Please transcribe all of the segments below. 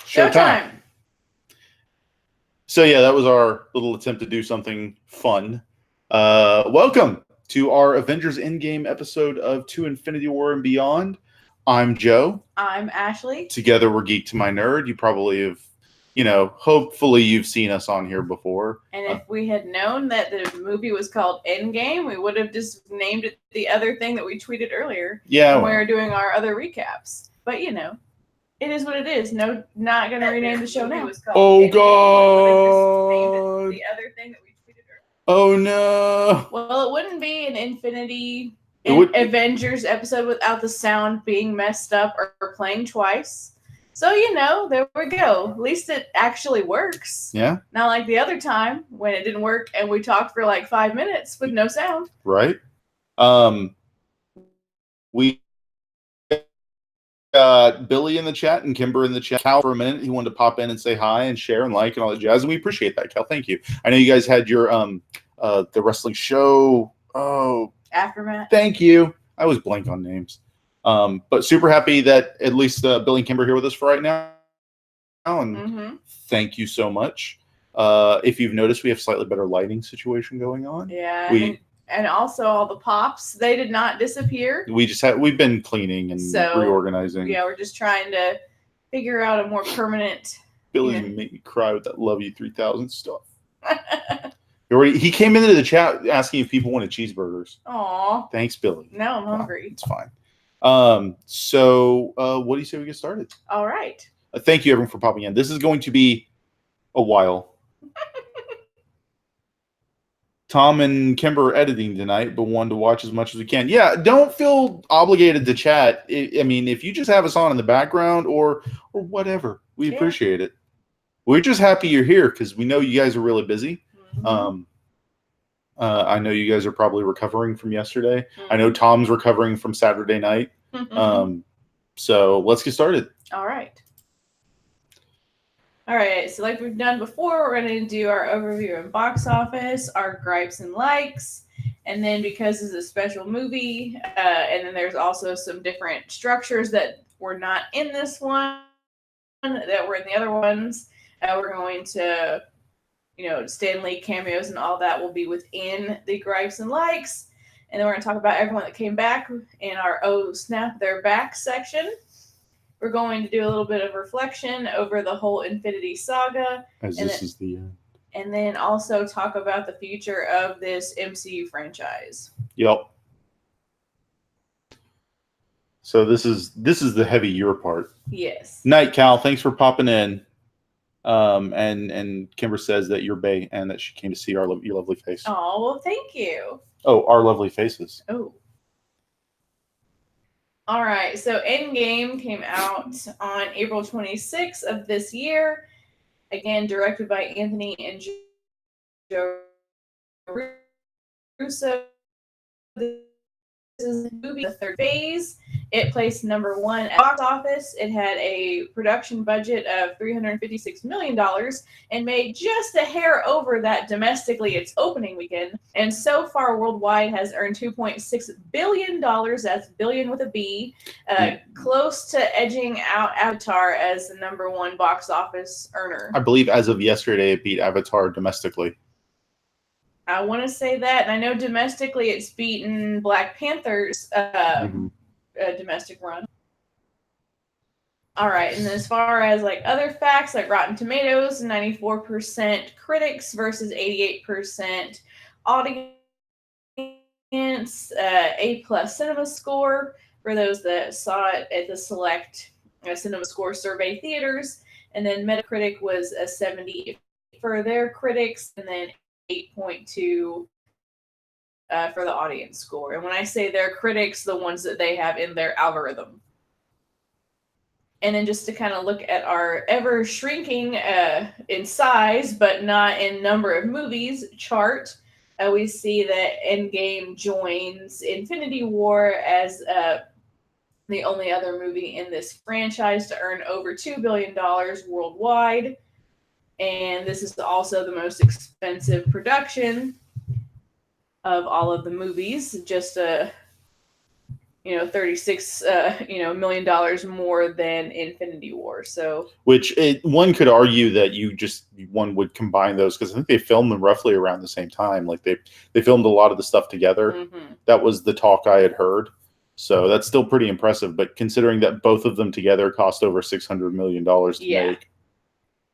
Showtime. So yeah, that was our little attempt to do something fun. Welcome to our Avengers Endgame episode of To Infinity War and Beyond. I'm Joe. I'm Ashley. Together we're Geek to My Nerd. You probably have, hopefully you've seen us on here before. And if we had known that the movie was called Endgame, we would have just named it the other thing that we tweeted earlier. Yeah. When we were doing our other recaps. But it is what it is. No, not going to rename the show now. Oh, God. The other thing that we tweeted earlier. Oh, no. Well, it wouldn't be an Avengers episode without the sound being messed up or playing twice. So, there we go. At least it actually works. Yeah. Not like the other time when it didn't work and we talked for like 5 minutes with no sound. Right. We got Billy in the chat and Kimber in the chat. Cal for a minute. He wanted to pop in and say hi and share and like and all that jazz. And we appreciate that, Cal. Thank you. I know you guys had your the wrestling show. Oh, Aftermath. Thank you. I always blank on names. But super happy that at least Billy and Kimber are here with us for right now. And thank you so much. If you've noticed, we have slightly better lighting situation going on. Yeah. And also all the pops, they did not disappear. We've been cleaning and reorganizing. Yeah, we're just trying to figure out a more permanent. Billy's gonna make me cry with that Love You 3000 stuff. He came into the chat asking if people wanted cheeseburgers. Aw. Thanks, Billy. Now I'm hungry. It's fine. So what do you say we get started? All right. Thank you, everyone, for popping in. This is going to be a while. Tom and Kimber are editing tonight, but wanted to watch as much as we can. Yeah, don't feel obligated to chat. I mean, if you just have us on in the background or whatever, we appreciate it. We're just happy you're here because we know you guys are really busy. I know you guys are probably recovering from yesterday. I know Tom's recovering from Saturday night. So let's get started. All right, so like we've done before, we're going to do our overview and box office, our gripes and likes, and then because it's a special movie, and then there's also some different structures that were not in this one, that were in the other ones, we're going to, Stan Lee cameos and all that will be within the gripes and likes, and then we're going to talk about everyone that came back in our Oh Snap They're Back section. We're going to do a little bit of reflection over the whole Infinity Saga. Is the end. And then also talk about the future of this MCU franchise. Yep. So this is the heavy year part. Yes. Night, Cal. Thanks for popping in. And Kimber says that you're bae and that she came to see your lovely face. Oh, well, thank you. Oh, our lovely faces. Oh. All right, so Endgame came out on April 26th of this year. Again, directed by Anthony and Joe Russo. This is the movie, the third phase. It placed number one at the box office. It had a production budget of $356 million and made just a hair over that domestically its opening weekend. And so far, worldwide has earned $2.6 billion. That's billion with a B. Close to edging out Avatar as the number one box office earner. I believe as of yesterday, it beat Avatar domestically. I want to say that. And I know domestically it's beaten Black Panther's domestic run. All right, and then as far as like other facts, like Rotten Tomatoes, 94% critics versus 88% audience, A+ cinema score for those that saw it at the select cinema score survey theaters, and then Metacritic was a 70 for their critics, and then 8.2 for the audience score. And when I say their critics, the ones that they have in their algorithm. And then just to kind of look at our ever shrinking in size, but not in number of movies chart, we see that Endgame joins Infinity War as the only other movie in this franchise to earn over $2 billion worldwide. And this is also the most expensive production of all of the movies. Just $36 million more than Infinity War. So one could argue that one would combine those, because I think they filmed them roughly around the same time. Like they filmed a lot of the stuff together. mm-hmm. That was the talk I had heard. So that's still pretty impressive. But considering that both of them together cost over $600 million to make.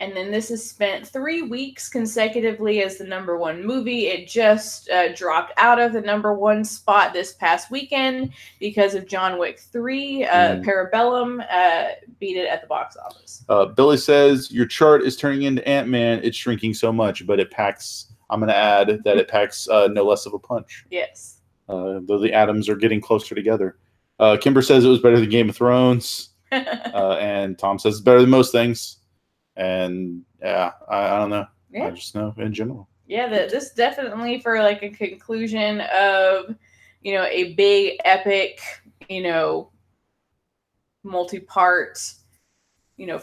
And then this has spent 3 weeks consecutively as the number one movie. It just dropped out of the number one spot this past weekend because of John Wick 3. Parabellum beat it at the box office. Billy says, your chart is turning into Ant-Man. It's shrinking so much, but it packs, I'm going to add that it packs no less of a punch. Yes. Though the atoms are getting closer together. Kimber says it was better than Game of Thrones. And Tom says it's better than most things. And yeah, I don't know. Yeah. I just know in general. Yeah, this definitely for like a conclusion of, a big epic, multi-part,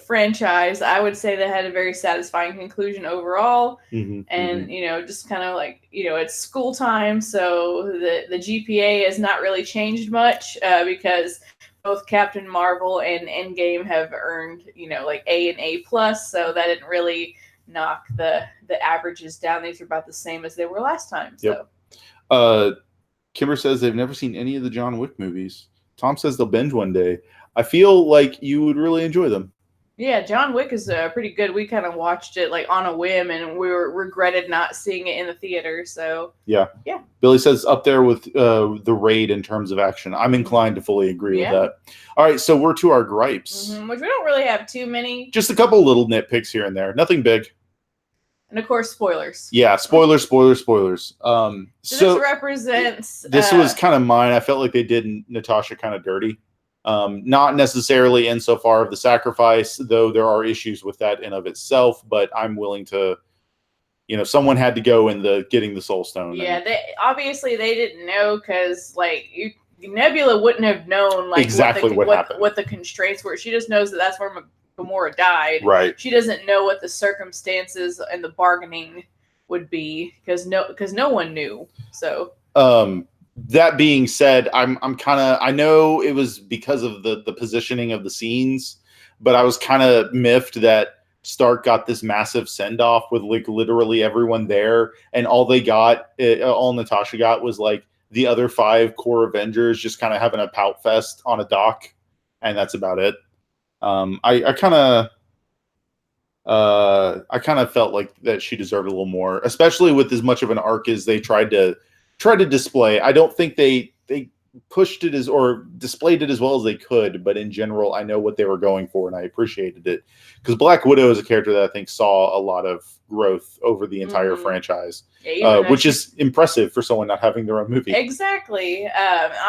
franchise. I would say that had a very satisfying conclusion overall. Mm-hmm, and, just kind of like, it's school time. So the GPA has not really changed much because both Captain Marvel and Endgame have earned, like A and A plus. So that didn't really knock the averages down. These are about the same as they were last time. So. Yep. Kimber says they've never seen any of the John Wick movies. Tom says they'll binge one day. I feel like you would really enjoy them. Yeah, John Wick is pretty good. We kind of watched it like on a whim, and we regretted not seeing it in the theater. So yeah. Billy says up there with the Raid in terms of action. I'm inclined to fully agree with that. All right, so we're to our gripes, which we don't really have too many. Just a couple little nitpicks here and there. Nothing big. And of course, spoilers. Yeah, spoilers. So this represents. This was kind of mine. I felt like they did Natasha kind of dirty. Not necessarily insofar of the sacrifice, though there are issues with that in of itself, but I'm willing to, someone had to go in getting the Soul Stone. Yeah, they didn't know, because like Nebula wouldn't have known like exactly what the constraints were. She just knows that's where Gamora died. Right. She doesn't know what the circumstances and the bargaining would be, because no one knew. So. That being said, I'm kind of, I know it was because of the positioning of the scenes, but I was kind of miffed that Stark got this massive send off with like literally everyone there, and all Natasha got was like the other 5 core Avengers just kind of having a pout fest on a dock, and that's about it. I kind of felt like that she deserved a little more, especially with as much of an arc as they tried to display. I don't think they pushed it or displayed it as well as they could, but in general, I know what they were going for, and I appreciated it, because Black Widow is a character that I think saw a lot of growth over the entire franchise, which is impressive for someone not having their own movie. Exactly.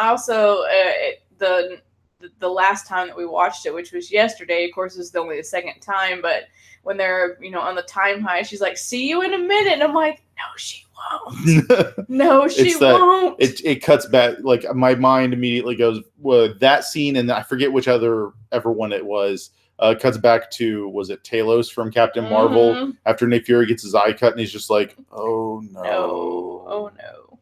Also, the last time that we watched it, which was yesterday, of course, this is only the second time, but when they're on the time high, she's like, "See you in a minute," and I'm like, "No, she won't. No, she won't." It cuts back. Like my mind immediately goes, well, that scene, and I forget which ever one it was. Cuts back to, was it Talos from Captain Marvel after Nick Fury gets his eye cut, and he's just like, "Oh no, oh no."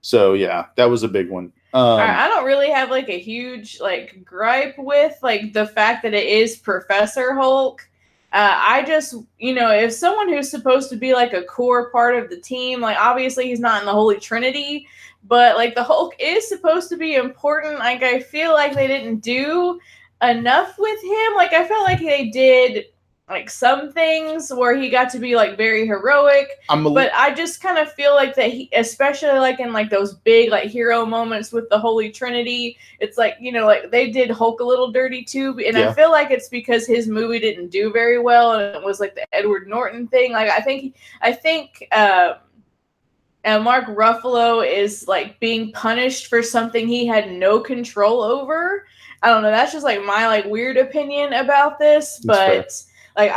So yeah, that was a big one. I don't really have like a huge like gripe with like the fact that it is Professor Hulk. I just, if someone who's supposed to be like a core part of the team, like obviously he's not in the Holy Trinity, but like the Hulk is supposed to be important. Like I feel like they didn't do enough with him. Like I felt like they did like some things where he got to be like very heroic, but I just kind of feel like that he, especially like in like those big like hero moments with the Holy Trinity, it's like, like they did Hulk a little dirty too, and I feel like it's because his movie didn't do very well, and it was like the Edward Norton thing. Like I think Mark Ruffalo is like being punished for something he had no control over. I don't know, that's just like my like weird opinion about this, but like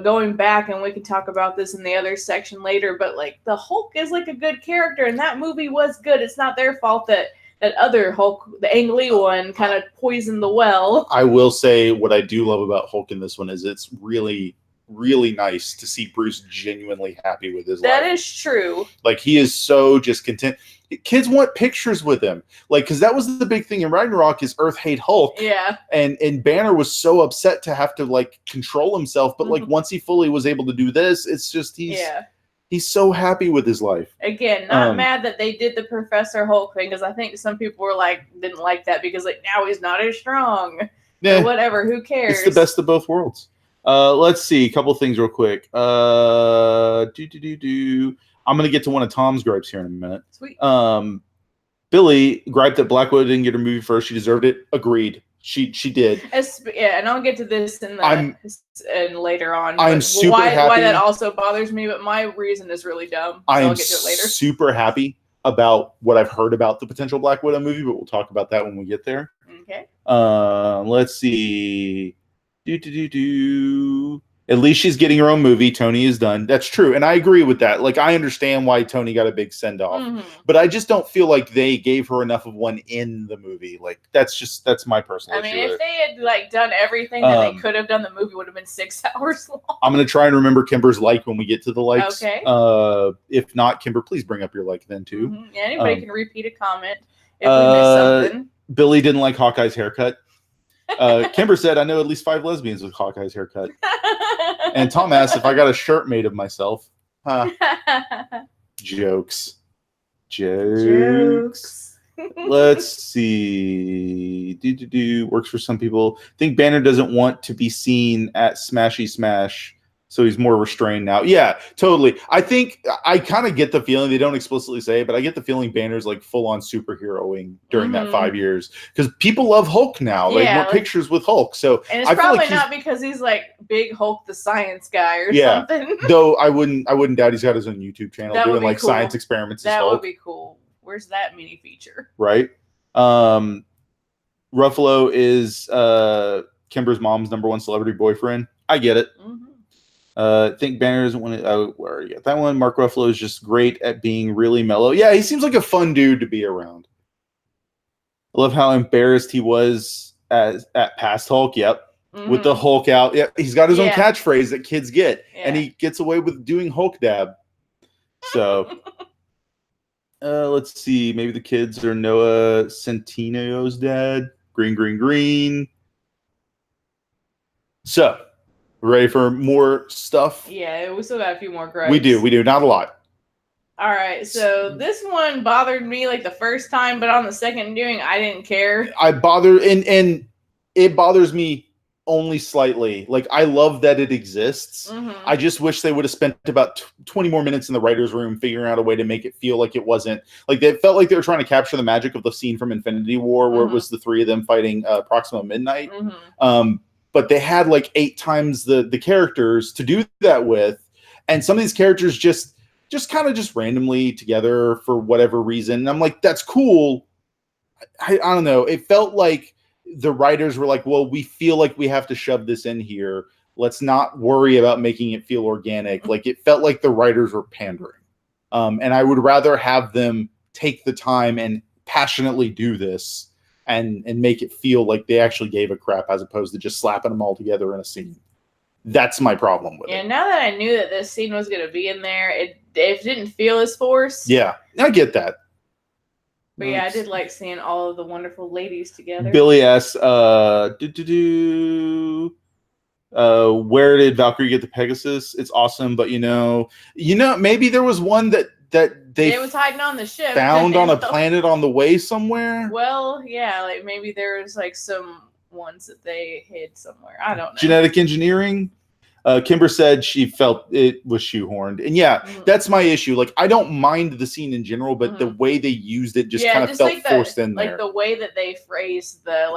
going back, and we can talk about this in the other section later, but like the Hulk is like a good character, and that movie was good. It's not their fault that other Hulk, the Ang Lee one, kind of poisoned the well. I will say what I do love about Hulk in this one is it's really, really nice to see Bruce genuinely happy with his life. That is true. Like he is so just content. kids want pictures with him, like, because that was the big thing in Ragnarok is Earth hate Hulk. Yeah. And Banner was so upset to have to like control himself, but like once he fully was able to do this, it's just he's so happy with his life. Again, not mad that they did the Professor Hulk thing, because I think some people were like didn't like that because like now he's not as strong. Yeah, or whatever. Who cares? It's the best of both worlds. Let's see a couple things real quick. I'm gonna get to one of Tom's gripes here in a minute. Sweet. Billy griped that Black Widow didn't get her movie first. She deserved it. Agreed. She did. Yeah, and I'll get to this in later on. I'm super happy. Why that also bothers me, but my reason is really dumb. I'll get to it later. Super happy about what I've heard about the potential Black Widow movie, but we'll talk about that when we get there. Okay. Let's see. At least she's getting her own movie. Tony is done. That's true. And I agree with that. Like, I understand why Tony got a big send off, but I just don't feel like they gave her enough of one in the movie. Like, that's my personal issue. If they had like done everything that they could have done, the movie would have been 6 hours long. I'm going to try and remember Kimber's like when we get to the likes. Okay. If not, Kimber, please bring up your like then too. Yeah, anybody can repeat a comment if we missed something. Billy didn't like Hawkeye's haircut. Kimber said, I know at least 5 lesbians with Hawkeye's haircut. And Tom asked if I got a shirt made of myself. Huh. Jokes. Let's see. Works for some people. I think Banner doesn't want to be seen at Smashy Smash, so he's more restrained now. Yeah, totally. I think I kind of get the feeling, they don't explicitly say it, but I get the feeling Banner's like full-on superheroing during that 5 years. Because people love Hulk now. They want pictures with Hulk. So and it's probably not because he's like big Hulk the science guy or something. Though I wouldn't doubt he's got his own YouTube channel doing like cool. science experiments as Hulk. That would be cool. Where's that mini feature? Right. Ruffalo is Kimber's mom's #1 celebrity boyfriend. I get it. I think Banner doesn't want to. Where are you? That one, Mark Ruffalo is just great at being really mellow. Yeah, he seems like a fun dude to be around. I love how embarrassed he was at past Hulk. Yep, with the Hulk out. Yeah, he's got his own catchphrase that kids get, and he gets away with doing Hulk dab. So, let's see. Maybe the kids are Noah Centinio's dad. Green. So. Ready for more stuff? Yeah, we still got a few more gripes. We do. Not a lot. All right, so this one bothered me like the first time, but on the second viewing, I didn't care. And it bothers me only slightly. Like, I love that it exists. I just wish they would have spent about 20 more minutes in the writer's room figuring out a way to make it feel like it wasn't like they felt like they were trying to capture the magic of the scene from Infinity War where it was the 3 of them fighting Proxima Midnight. But they had like 8 times the characters to do that with, and some of these characters just kind of just randomly together for whatever reason. And I'm like, that's cool. I don't know. It felt like the writers were like, well, we feel like we have to shove this in here. Let's not worry about making it feel organic. Like, it felt like the writers were pandering. And I would rather have them take the time and passionately do this and make it feel like they actually gave a crap as opposed to just slapping them all together in a scene. That's my problem with it. And now that I knew that this scene was going to be in there, it didn't feel as forced. Yeah, I get that. But yeah, I did like seeing all of the wonderful ladies together. Billy asks, where did Valkyrie get the Pegasus? It's awesome, but maybe there was one that they was hiding on the ship, found on a planet on the way somewhere. Well, yeah, like maybe there was like some ones that they hid somewhere. I don't know. Genetic engineering. Kimber said she felt it was shoehorned, and that's my issue. Like, I don't mind the scene in general, but the way they used it just kind of felt like forced in there. Like the way that they phrased the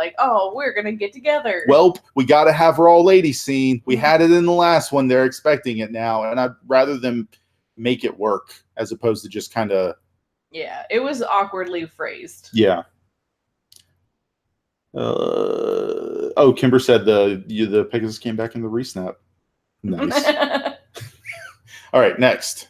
we're gonna get together. Well, we got to have her all ladies scene. We had it in the last one. They're expecting it now, and I'd rather them make it work as opposed to just kind of. Yeah, it was awkwardly phrased. Yeah. Kimber said the Pegasus came back in the resnap. Nice. All right, next.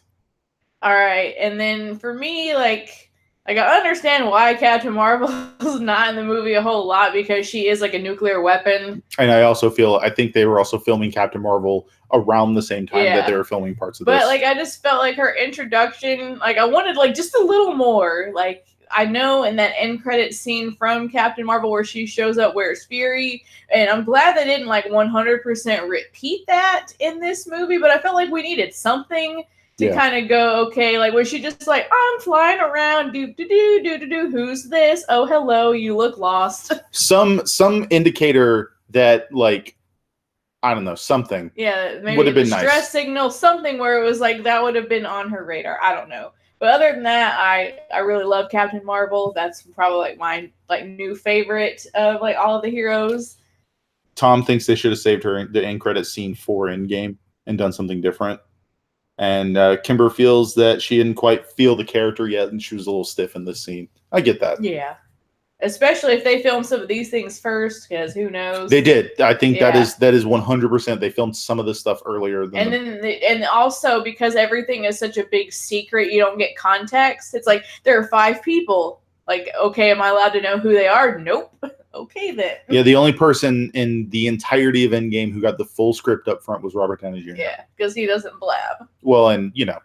All right, and then for me, like, Like, I understand why Captain Marvel is not in the movie a whole lot, because she is like a nuclear weapon. And I think they were also filming Captain Marvel around the same time that they were filming parts of this. But like, I just felt like her introduction, like I wanted like just a little more. Like, I know in that end credit scene from Captain Marvel where she shows up, where's Fury, and I'm glad they didn't like 100% repeat that in this movie, but I felt like we needed something to kind of go, okay, like, was she just like, I'm flying around, do, who's this? Oh, hello, you look lost. Some indicator that, like, I don't know, something. Yeah, maybe would have been distress nice. signal, something where it was like that would have been on her radar. I don't know. But other than that, I really love Captain Marvel. That's probably like my like new favorite of like all of the heroes. Tom thinks they should have saved her the end credit scene for Endgame and done something different. And Kimber feels that she didn't quite feel the character yet, and she was a little stiff in this scene. I get that. Yeah. Especially if they filmed some of these things first, because who knows? They did. I think that is 100%. They filmed some of this stuff earlier than. And also because everything is such a big secret, you don't get context. It's like there are 5 people. Like, okay, am I allowed to know who they are? Nope. Okay then. Yeah, the only person in the entirety of Endgame who got the full script up front was Robert Downey Jr. Yeah, because he doesn't blab. Well, and you know.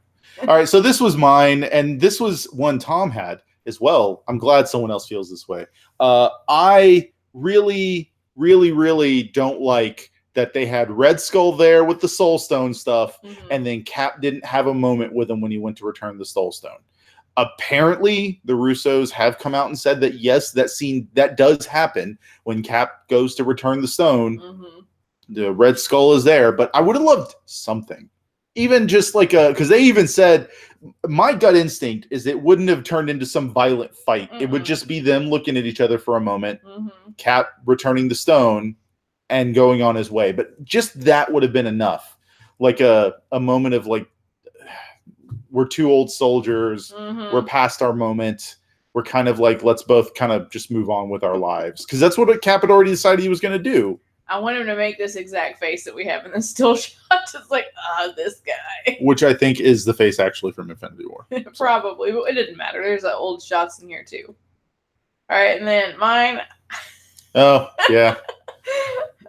All right, so this was mine, and this was one Tom had as well. I'm glad someone else feels this way. I really, really, really don't like that they had Red Skull there with the Soul Stone stuff, and then Cap didn't have a moment with him when he went to return the Soul Stone. Apparently, the Russos have come out and said that yes, that scene that does happen when Cap goes to return the stone. The Red Skull is there, but I would have loved something. Even just like because they even said, my gut instinct is it wouldn't have turned into some violent fight. It would just be them looking at each other for a moment, Cap returning the stone and going on his way. But just that would have been enough. Like a moment of like, we're 2 old soldiers. We're past our moment. We're kind of like, let's both kind of just move on with our lives. Because that's what Cap had already decided he was going to do. I want him to make this exact face that we have in the still shot. Just like, this guy. Which I think is the face actually from Infinity War. Probably, but it didn't matter. There's old shots in here too. All right, and then mine. Oh, yeah.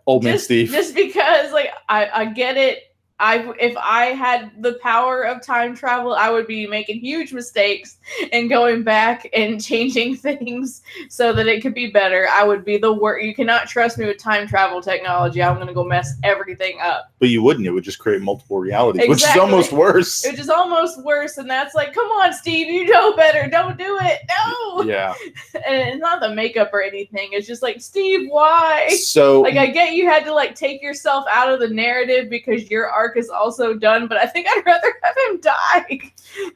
Old man Steve. Just because, like, I get it. If I had the power of time travel, I would be making huge mistakes and going back and changing things so that it could be better. I would be the worst. You cannot trust me with time travel technology. I'm going to go mess everything up. But you wouldn't. It would just create multiple realities, which is almost worse. Which is almost worse. And that's like, come on, Steve, you know better. Don't do it. No. Yeah. And it's not the makeup or anything. It's just like, Steve, why? So, like, I get you had to like take yourself out of the narrative because your arc is also done, but I think I'd rather have him die.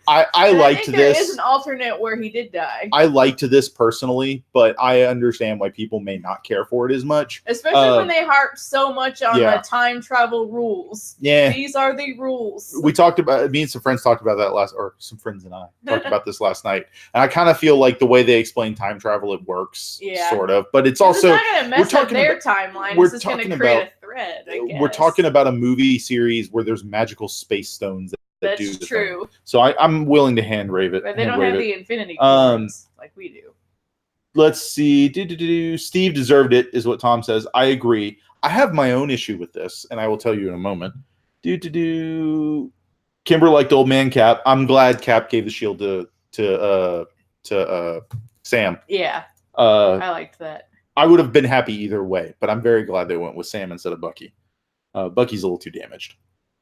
I liked this. There is an alternate where he did die. I liked this personally, but I understand why people may not care for it as much. Especially when they harp so much on the time travel rules. Yeah. These are the rules. We talked about, me and some friends talked about that some friends and I talked about this last night. And I kind of feel like the way they explain time travel, it works, sort of. But it's also, not going to mess up their timeline. It's just going to create a thread, I guess. We're talking about a movie series where there's magical space stones that do the true. thing. So I'm willing to hand rave it. But they don't have the Infinity Stones like we do. Let's see. Steve deserved it, is what Tom says. I agree. I have my own issue with this, and I will tell you in a moment. Kimber liked old man Cap. I'm glad Cap gave the shield to Sam. Yeah. I liked that. I would have been happy either way, but I'm very glad they went with Sam instead of Bucky. Bucky's a little too damaged.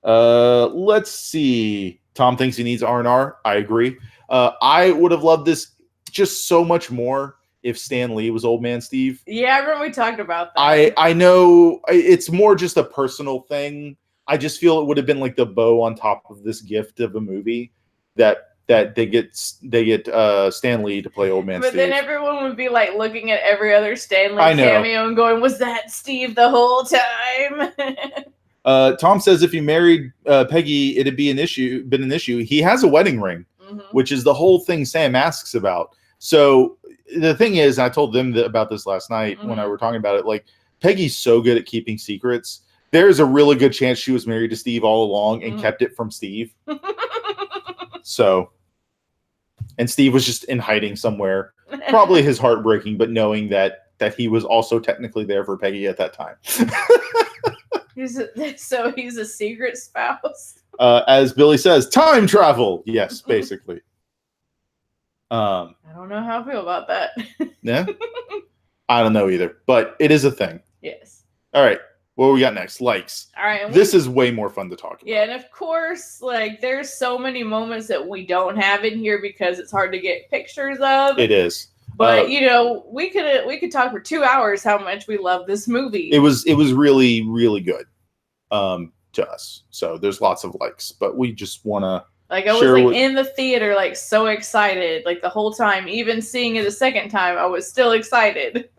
Let's see. Tom thinks he needs R&R. I agree. I would have loved this just so much more if Stan Lee was Old Man Steve. Yeah, I remember we talked about that. I know it's more just a personal thing. I just feel it would have been like the bow on top of this gift of a movie that they get Stan Lee to play Old Man Steve. But then everyone would be like looking at every other Stan Lee cameo and going, "Was that Steve the whole time?" Tom says if he married Peggy, it'd be an issue. He has a wedding ring, which is the whole thing Sam asks about. So the thing is, I told them about this last night when I were talking about it. Like, Peggy's so good at keeping secrets. There's a really good chance she was married to Steve all along and kept it from Steve. So, And Steve was just in hiding somewhere. Probably his heart breaking, but knowing that he was also technically there for Peggy at that time. So he's a secret spouse. As Billy says, time travel. Yes, basically. I don't know how I feel about that. Yeah, I don't know either, but it is a thing. Yes. All right, what we got next? Likes. All right. This is way more fun to talk about. Yeah, and of course, like there's so many moments that we don't have in here because it's hard to get pictures of. It is. But you know, we could talk for 2 hours how much we love this movie. It was really, really good to us. So there's lots of likes, but we just want to like I was like in the theater, like so excited, like the whole time. Even seeing it a second time, I was still excited.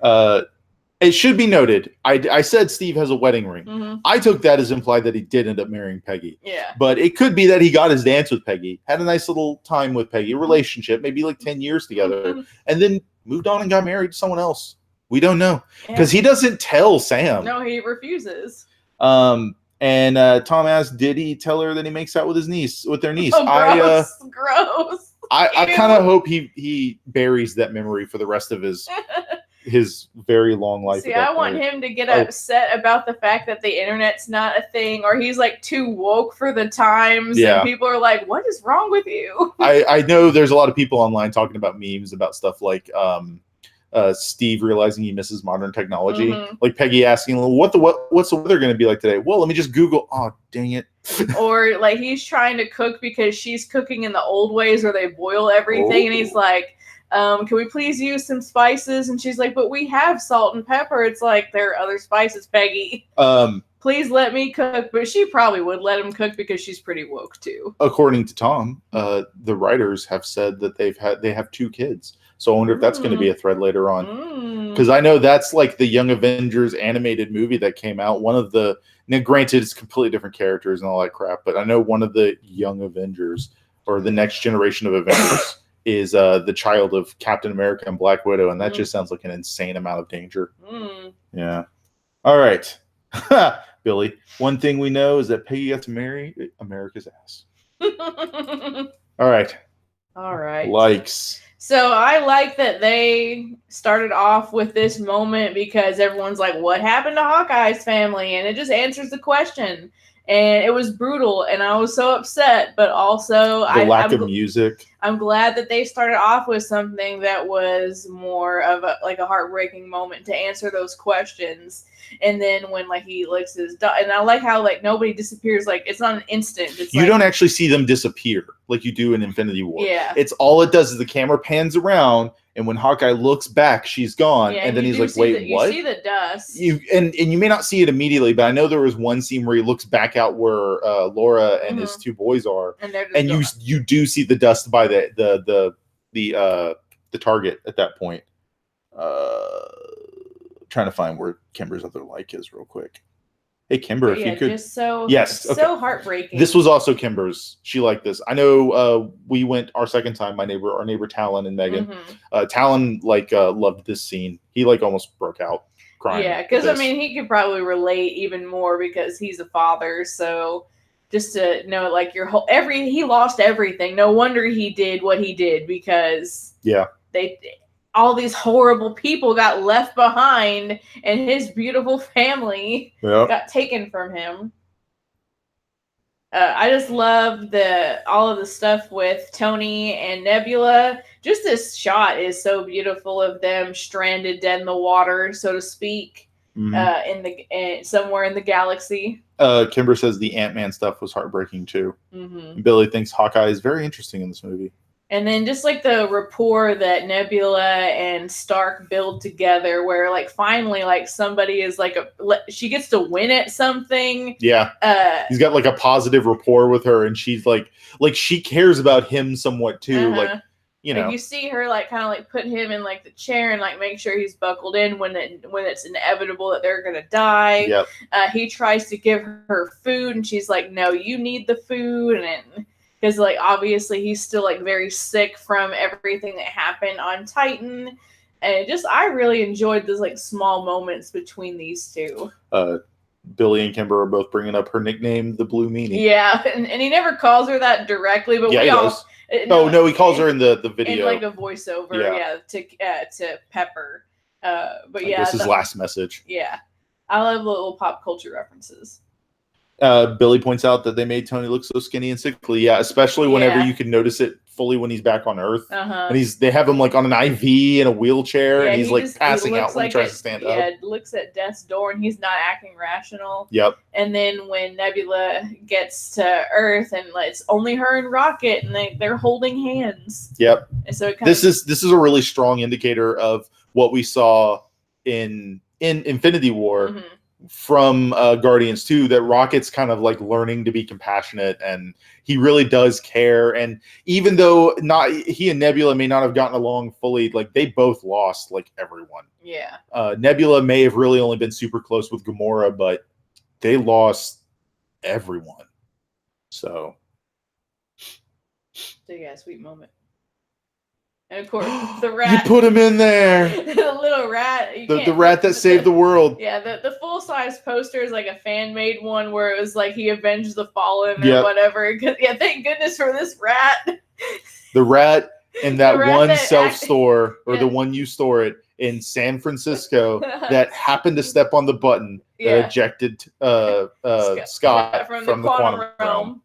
It should be noted, I said Steve has a wedding ring. Mm-hmm. I took that as implied that he did end up marrying Peggy. Yeah. But it could be that he got his dance with Peggy, had a nice little time with Peggy, a relationship, maybe like 10 years together, Mm-hmm. and then moved on and got married to someone else. We don't know. Because he doesn't tell Sam. No, he refuses. And Tom asked, did he tell her that he makes out with their niece? Oh, gross. I kind of hope he buries that memory for the rest of his very long life. See, I want him to get upset about the fact that the internet's not a thing, or he's like too woke for the times. Yeah. And people are like, what is wrong with you? I know there's a lot of people online talking about memes about stuff like Steve realizing he misses modern technology. Mm-hmm. Like Peggy asking, what's the weather going to be like today? Well, let me just Google. Oh, dang it. Or like he's trying to cook because she's cooking in the old ways where they boil everything. And he's like, can we please use some spices? And she's like, but we have salt and pepper. It's like, there are other spices, Peggy. Please let me cook. But she probably would let him cook because she's pretty woke too. According to Tom, the writers have said that they have 2 kids. So I wonder if that's going to be a thread later on. Because I know that's like the Young Avengers animated movie that came out. One of the, now granted, it's completely different characters and all that crap, but I know one of the Young Avengers, or the next generation of Avengers, is the child of Captain America and Black Widow, and that just sounds like an insane amount of danger. Yeah. All right. Billy, one thing we know is that Peggy got to marry America's ass. All right. Likes. So I like that they started off with this moment because everyone's like, what happened to Hawkeye's family? And it just answers the question. And it was brutal, and I was so upset, but also the lack of music. I'm glad that they started off with something that was more of a heartbreaking moment to answer those questions. And then when like he licks his dog, and I like how like nobody disappears, like it's not an instant. It's you don't actually see them disappear like you do in Infinity War. Yeah. It's all it does is the camera pans around, and when Hawkeye looks back, she's gone, and then he's like, "Wait, what?" You see the dust. And you may not see it immediately, but I know there was one scene where he looks back out where Laura and his 2 boys are, and you do see the dust by the target at that point. Trying to find where Kimber's other like is real quick. Hey, Kimber, if you could. Just so, yes. Okay. So heartbreaking. This was also Kimber's. She liked this. I know we went our second time, our neighbor Talon and Megan. Talon loved this scene. He almost broke out crying. Yeah, because I mean, he could probably relate even more because he's a father. So just to know, like, he lost everything. No wonder he did what he did because all these horrible people got left behind, and his beautiful family got taken from him. I just love all of the stuff with Tony and Nebula. Just this shot is so beautiful of them stranded dead in the water, so to speak, somewhere in the galaxy. Kimber says the Ant-Man stuff was heartbreaking too. Billy thinks Hawkeye is very interesting in this movie. And then just like the rapport that Nebula and Stark build together, where like finally like somebody is like she gets to win at something. Yeah. He's got like a positive rapport with her, and she's like she cares about him somewhat too. Like, you know, like you see her like kind of like put him in like the chair and like make sure he's buckled in when it's inevitable that they're gonna die. Yep. He tries to give her food, and she's like, "No, you need the food," and because, like, obviously he's still, like, very sick from everything that happened on Titan. And I really enjoyed those, like, small moments between these two. Billy and Kimber are both bringing up her nickname, the Blue Meanie. Yeah, and he never calls her that directly, but Yeah, we he all. does. No, he calls her in the video. In like a voiceover, to Pepper. But yeah, I guess his last message. Yeah, I love little pop culture references. Billy points out that they made Tony look so skinny and sickly. Yeah, especially whenever you can notice it fully when he's back on Earth. And they have him like on an IV in a wheelchair, and he's like passing out when he tries to stand up. Yeah, looks at death's door, and he's not acting rational. Yep. And then when Nebula gets to Earth, and it's only her and Rocket, and they're holding hands. Yep. And so this is a really strong indicator of what we saw in Infinity War. From Guardians 2, that Rocket's kind of like learning to be compassionate, and he really does care. And even though he and Nebula may not have gotten along fully, like they both lost like everyone. Yeah. Nebula may have really only been super close with Gamora, but they lost everyone. So yeah, sweet moment. And of course, the rat. You put him in there. The little rat. The rat that saved the world. Yeah, the full-size poster is like a fan-made one where it was like he avenged the fallen or whatever. Yeah, thank goodness for this rat. The rat in that one self-store, or the one you store it in San Francisco, that happened to step on the button that ejected Scott from the quantum realm.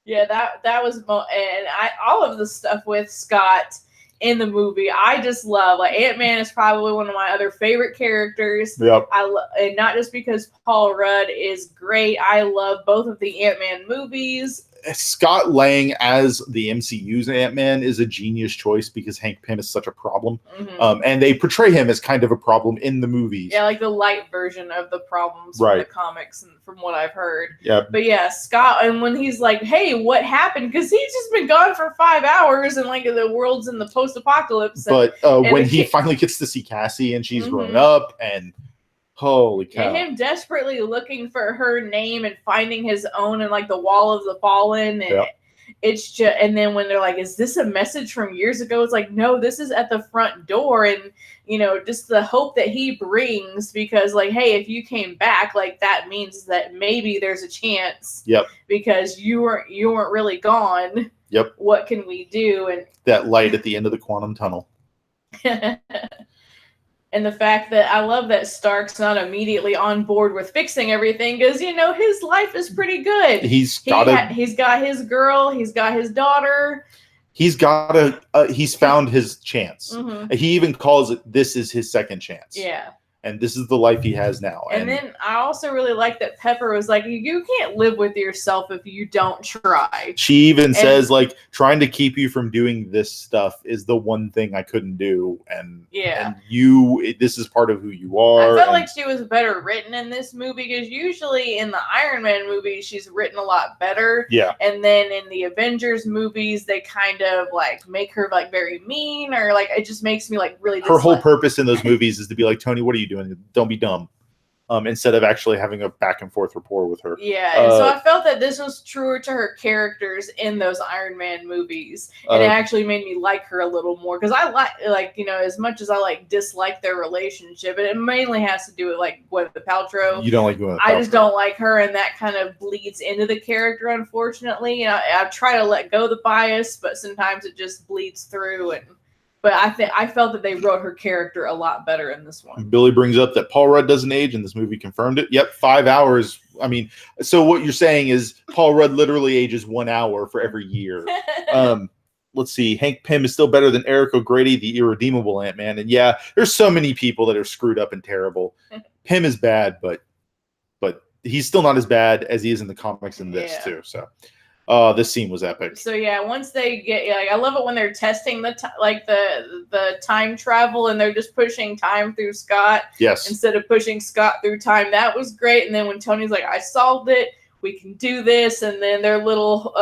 Yeah, that was all of the stuff with Scott in the movie, I just love. Like, Ant-Man is probably one of my other favorite characters. Yep. And not just because Paul Rudd is great. I love both of the Ant-Man movies. Scott Lang as the MCU's Ant-Man is a genius choice because Hank Pym is such a problem. And they portray him as kind of a problem in the movies. Yeah, like the light version of the problems from the comics and from what I've heard. Yeah. But yeah, Scott, and when he's like, hey, what happened? Because he's just been gone for 5 hours and like the world's in the post-apocalypse. But when he finally gets to see Cassie and she's grown up, and holy cow. And him desperately looking for her name and finding his own in like the Wall of the Fallen. And it's just, and then when they're like, is this a message from years ago? It's like, no, this is at the front door. And, you know, just the hope that he brings, because like, hey, if you came back, like that means that maybe there's a chance. Yep. Because you weren't really gone. Yep. What can we do? And that light at the end of the quantum tunnel. And the fact that I love that Stark's not immediately on board with fixing everything, because, you know, his life is pretty good. He's got his girl, he's got his daughter. He's found his chance. He even calls it, this is his second chance. Yeah. And this is the life he has now. And then I also really like that Pepper was like, you can't live with yourself if you don't try. She even says, like, trying to keep you from doing this stuff is the one thing I couldn't do. And this is part of who you are. I felt like she was better written in this movie, because usually in the Iron Man movies, she's written a lot better. Yeah. And then in the Avengers movies, they kind of like make her like very mean, or like it just makes me like really her whole purpose in those movies is to be like, Tony, what are you doing? Don't be dumb. Instead of actually having a back and forth rapport with her. Yeah, and so I felt that this was truer to her characters in those Iron Man movies, and it actually made me like her a little more, because I like you know, as much as I like dislike their relationship, and it mainly has to do with like Gwyneth Paltrow. You don't like Gwyneth Paltrow. I just don't like her, and that kind of bleeds into the character, unfortunately. You know, I try to let go of the bias, but sometimes it just bleeds through. But I felt that they wrote her character a lot better in this one. Billy brings up that Paul Rudd doesn't age, and this movie confirmed it. Yep, 5 hours. I mean, so what you're saying is Paul Rudd literally ages 1 hour for every year. Let's see. Hank Pym is still better than Eric O'Grady, the irredeemable Ant-Man. And yeah, there's so many people that are screwed up and terrible. Pym is bad, but he's still not as bad as he is in the comics in this too. So. This scene was epic. So yeah, once they get, like, I love it when they're testing the time travel, and they're just pushing time through Scott. Yes. Instead of pushing Scott through time, that was great. And then when Tony's like, "I solved it. We can do this," and then their little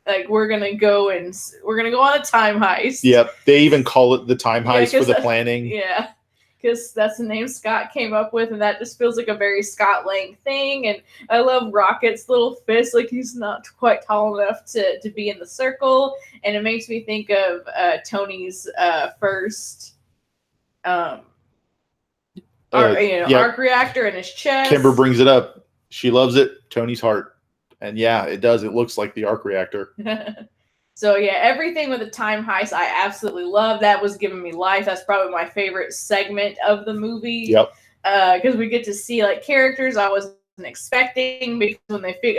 like, we're gonna go on a time heist. Yep. They even call it the time heist for the planning. Yeah. Because that's the name Scott came up with, and that just feels like a very Scott Lang thing. And I love Rocket's little fist, like he's not quite tall enough to be in the circle, and it makes me think of Tony's first arc reactor in his chest. Kimber brings it up. She loves it. Tony's heart. And yeah, it does. It looks like the arc reactor. So yeah, everything with the time heist, I absolutely love. That was giving me life. That's probably my favorite segment of the movie. Yep. Because we get to see like characters I wasn't expecting, because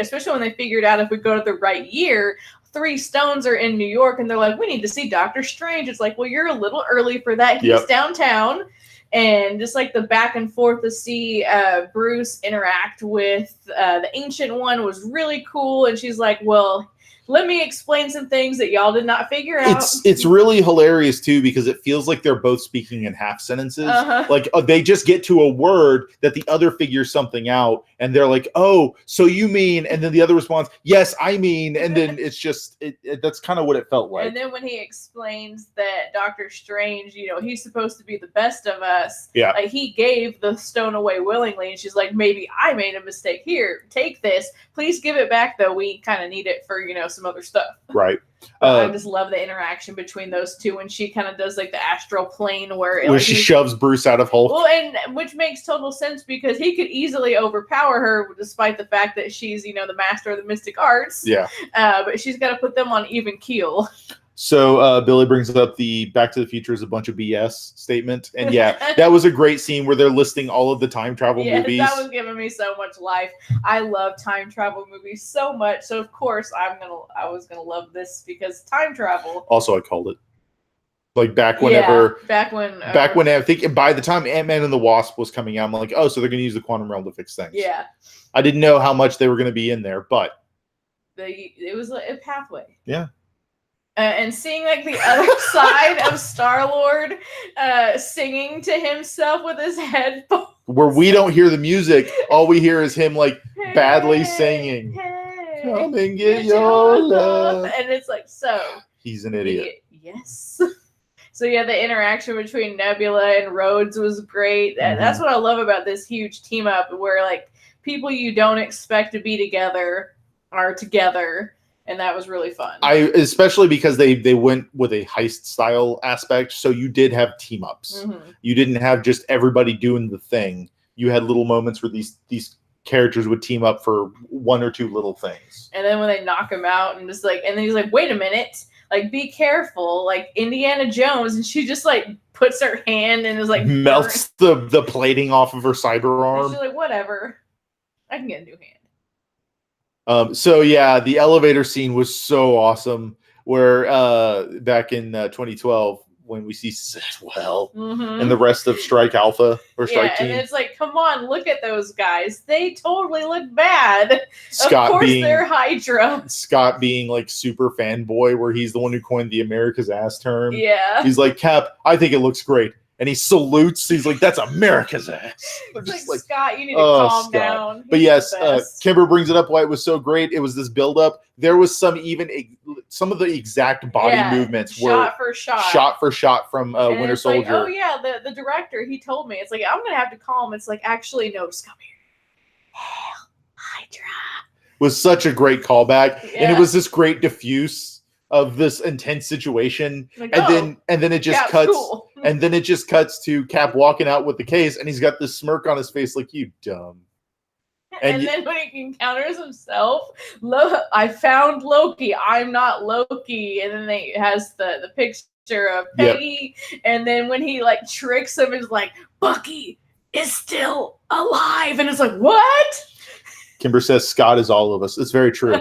especially when they figured out if we go to the right year, 3 stones are in New York, and they're like, we need to see Doctor Strange. It's like, well, you're a little early for that. He's downtown. And just like the back and forth to see Bruce interact with the Ancient One was really cool. And she's like, well, let me explain some things that y'all did not figure out. It's really hilarious too, because it feels like they're both speaking in half sentences. Like they just get to a word that the other figures something out, and they're like, "Oh, so you mean?" And then the other responds, "Yes, I mean." And then it's just that's kind of what it felt like. And then when he explains that Doctor Strange, he's supposed to be the best of us. Yeah. Like he gave the stone away willingly, and she's like, "Maybe I made a mistake. Here, take this. Please give it back, though. We kind of need it for some other stuff." Right. I just love the interaction between those two when she kind of does like the astral plane where she shoves Bruce out of Hulk. Well, and which makes total sense because he could easily overpower her despite the fact that she's the master of the mystic arts. Yeah. But she's got to put them on even keel. So Billy brings up the Back to the Future is a bunch of BS statement. And yeah, that was a great scene where they're listing all of the time travel movies. That was giving me so much life. I love time travel movies so much. So of course I was gonna love this because time travel. Also, I called it. Like back whenever. Back when I think by the time Ant-Man and the Wasp was coming out, I'm like, oh, so they're gonna use the quantum realm to fix things. Yeah. I didn't know how much they were gonna be in there, but it was a pathway. Yeah. And seeing like the other side of Star-Lord singing to himself with his headphones. Where we don't hear the music, all we hear is him like badly singing. Hey, come and get your love. And it's like, so. He's an idiot. Yes. So yeah, the interaction between Nebula and Rhodes was great. Mm-hmm. That's what I love about this huge team up where like people you don't expect to be together are together. And that was really fun. Especially because they went with a heist style aspect. So you did have team ups. Mm-hmm. You didn't have just everybody doing the thing. You had little moments where these characters would team up for 1 or 2 little things. And then when they knock him out and just like, and then he's like, wait a minute, like be careful, like Indiana Jones, and she just like puts her hand and is like melts the plating off of her cyber arm. And she's like, whatever, I can get a new hand. So yeah, the elevator scene was so awesome. Where back in 2012, when we see Sitwell and the rest of Strike Alpha or Strike Team, and it's like, come on, look at those guys. They totally look bad. Scott, of course, they're Hydra. Scott being like super fanboy, where he's the one who coined the America's ass term. Yeah, he's like, Cap, I think it looks great. And he salutes. He's like, "That's America's ass." It's like, Scott, you need to calm down. But yes, Kimber brings it up why it was so great. It was this build-up. There was some of the exact body movements were shot for shot from Winter Soldier. Like, oh yeah, the director, he told me, it's like, I'm gonna have to call him. It's like, actually, no, just come here. Hail Hydra. Was such a great callback, and it was this great diffuse of this intense situation, like, and then it just cuts, cool. And then it just cuts to Cap walking out with the case, and he's got this smirk on his face, like, you dumb. And then when he encounters himself, I found Loki. I'm not Loki, and then it has the picture of Peggy, and then when he like tricks him, is like, Bucky is still alive, and it's like, what? Kimber says Scott is all of us. It's very true.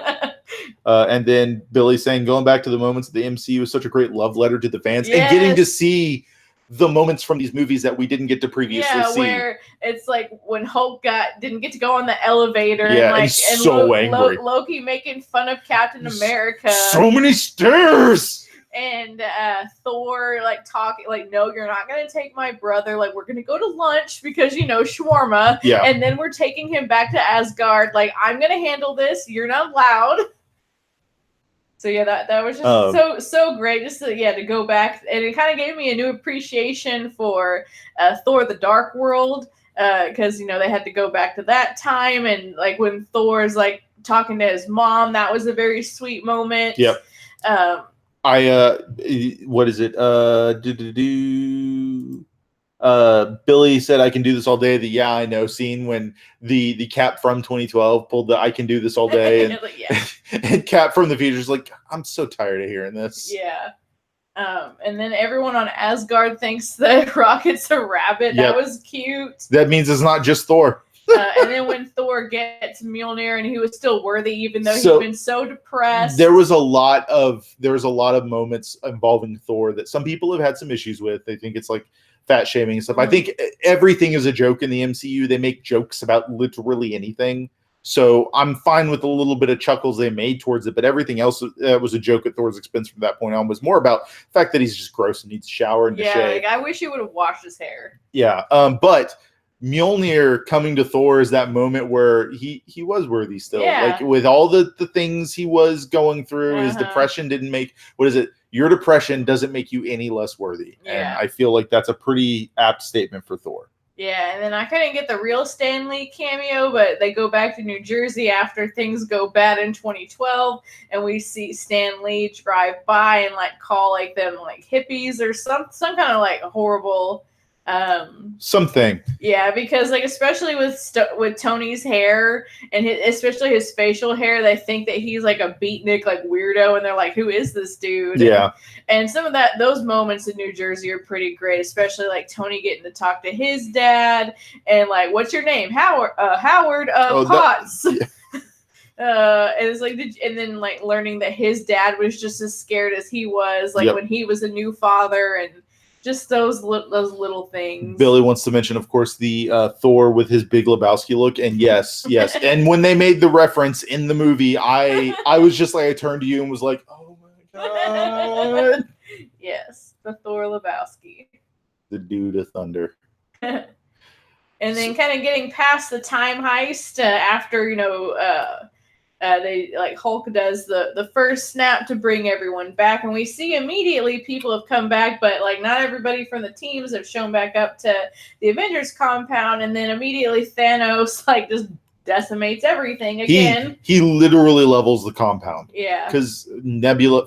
And then Billy saying, going back to the moments of the MCU was such a great love letter to the fans, and getting to see the moments from these movies that we didn't get to previously see. Where it's like when Hulk didn't get to go on the elevator. Yeah, and he's so angry. Loki making fun of Captain America. So many stairs. And Thor talking no, you're not gonna take my brother, we're gonna go to lunch because shawarma, and then we're taking him back to Asgard, I'm gonna handle this, you're not allowed. So yeah, that was just so great just to go back, and it kind of gave me a new appreciation for Thor the Dark World, because they had to go back to that time, and when Thor's talking to his mom, that was a very sweet moment. Yep. What is it? Billy said, "I can do this all day." The "yeah, I know" scene when the Cap from 2012 pulled the "I can do this all day," and Yeah. and Cap from the future is like, "I'm so tired of hearing this." Yeah. And then everyone on Asgard thinks that Rocket's a rabbit. Yep. That was cute. That means it's not just Thor. And then when Thor gets Mjolnir and he was still worthy, even though he'd been so depressed. There was a lot of moments involving Thor that some people have had some issues with. They think it's like fat shaming and stuff. I think everything is a joke in the MCU. They make jokes about literally anything. So I'm fine with a little bit of chuckles they made towards it, but everything else was a joke at Thor's expense from that point on. Was more about the fact that he's just gross and needs a shower and to shave. Like, I wish he would have washed his hair. Yeah, but Mjolnir coming to Thor is that moment where he was worthy still. Like with all the things he was going through, his depression didn't make, what is it? Your depression doesn't make you any less worthy. Yeah. And I feel like that's a pretty apt statement for Thor. Yeah, and then I couldn't get the real Stan Lee cameo, but they go back to New Jersey after things go bad in 2012, and we see Stan Lee drive by and like call like them like hippies or some kind of like horrible something. Yeah, because like especially with Tony's hair and especially his facial hair, they think that he's like a beatnik, like weirdo, and they're like, "Who is this dude?" Yeah, and some of those moments in New Jersey are pretty great, especially like Tony getting to talk to his dad and like, "What's your name?" Howard Potts. And it's like, and then like learning that his dad was just as scared as he was, like when he was a new father and. Just those little things. Billy wants to mention, of course, the Thor with his Big Lebowski look, and yes, and when they made the reference in the movie, I was just like, I turned to you and was like, "Oh my god!" Yes, the Thor Lebowski, the dude of thunder. And then kind of getting past the time heist after they like Hulk does the first snap to bring everyone back, and we see immediately people have come back, but like not everybody from the teams have shown back up to the Avengers compound, and then immediately Thanos like just decimates everything again. He literally levels the compound. Yeah, because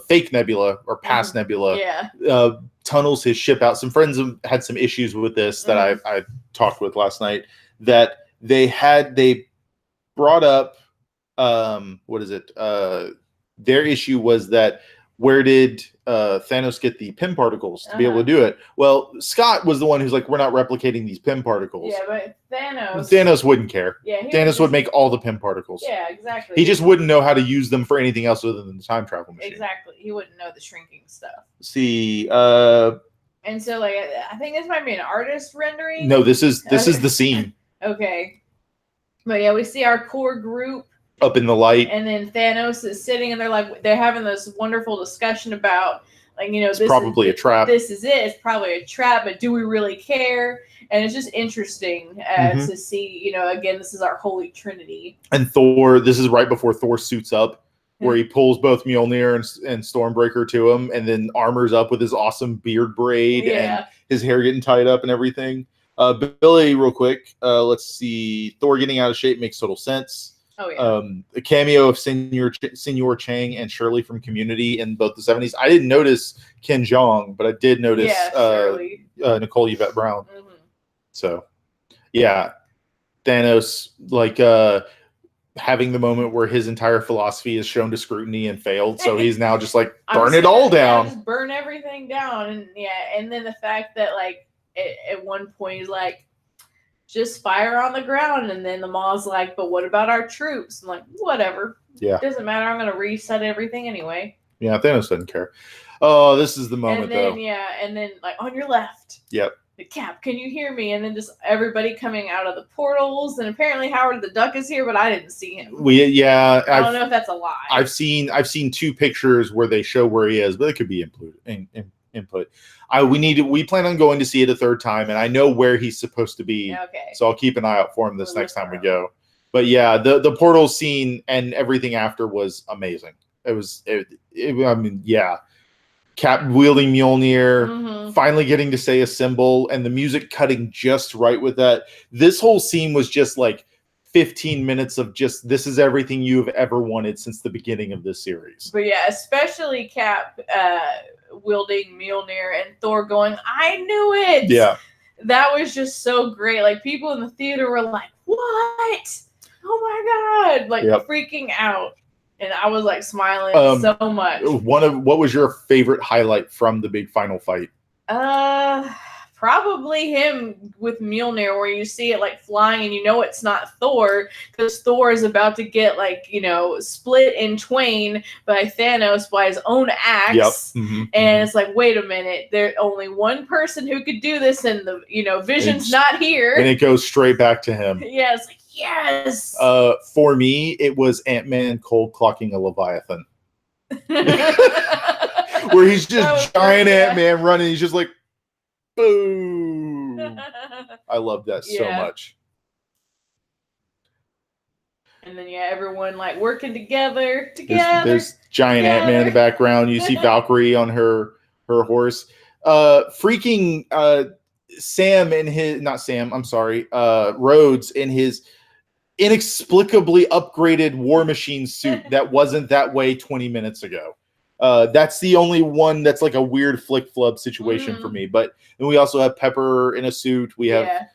fake Nebula or past Nebula, tunnels his ship out. Some friends have had some issues with this that I talked with last night. That they brought up. What is it? Their issue was that where did Thanos get the Pym particles to be able to do it? Well, Scott was the one who's like, we're not replicating these Pym particles. Yeah, but Thanos wouldn't care. Yeah, Thanos would make all the Pym particles. Yeah, exactly. He just wouldn't know how to use them for anything else other than the time travel machine. Exactly. He wouldn't know the shrinking stuff. See, and so like I think this might be an artist rendering. No, this is the scene. Okay. But yeah, we see our core group up in the light, and then Thanos is sitting, and they're having this wonderful discussion about like this probably a trap. This is it. It's probably a trap, but do we really care? And it's just interesting to see. Again, this is our holy trinity. And Thor. This is right before Thor suits up, where he pulls both Mjolnir and Stormbreaker to him, and then armors up with his awesome beard braid and his hair getting tied up and everything. Billy, real quick. Let's see. Thor getting out of shape makes total sense. Oh, yeah. A cameo of Senor Chang and Shirley from Community in both the 70s. I didn't notice Ken Jeong, but I did notice Nicole Yvette Brown. Mm-hmm. So, yeah, Thanos like having the moment where his entire philosophy is shown to scrutiny and failed. So he's now just like burn it all down. Just burn everything down, and then the fact that like at one point he's like, just fire on the ground, and then the Maw's like, but what about our troops? I'm like, whatever. Yeah. It doesn't matter. I'm going to reset everything anyway. Yeah, Thanos doesn't care. Oh, this is the moment, though. And then, like, on your left. Yep. The Cap, can you hear me? And then just everybody coming out of the portals, and apparently Howard the Duck is here, but I didn't see him. I don't know if that's a lie. I've seen two pictures where they show where he is, but it could be input. We plan on going to see it a third time, and I know where he's supposed to be. Okay. So I'll keep an eye out for him this next time we go. But yeah, the portal scene and everything after was amazing. Cap wielding Mjolnir, finally getting to say a symbol, and the music cutting just right with that. This whole scene was just like 15 minutes of just, this is everything you've ever wanted since the beginning of this series. But yeah, especially Cap wielding Mjolnir and Thor going, I knew it! Yeah. that was just so great. Like people in the theater were like, "What? Oh my god!" Like freaking out, and I was like smiling so much. What was your favorite highlight from the big final fight? Probably him with Mjolnir, where you see it like flying, and you know it's not Thor because Thor is about to get like split in twain by Thanos by his own axe, and it's like, wait a minute, there's only one person who could do this, and the Vision's not here, and it goes straight back to him. Yeah, it's like yes. For me, it was Ant-Man cold clocking a Leviathan, where he's just giant Ant-Man running. He's just like. Boom! I love that so much. And then everyone like working together. There's giant Ant-Man in the background. You see Valkyrie on her horse. Freaking Sam in his Rhodes in his inexplicably upgraded War Machine suit that wasn't that way 20 minutes ago. That's the only one that's like a weird flick flub situation for me. But then we also have Pepper in a suit. We have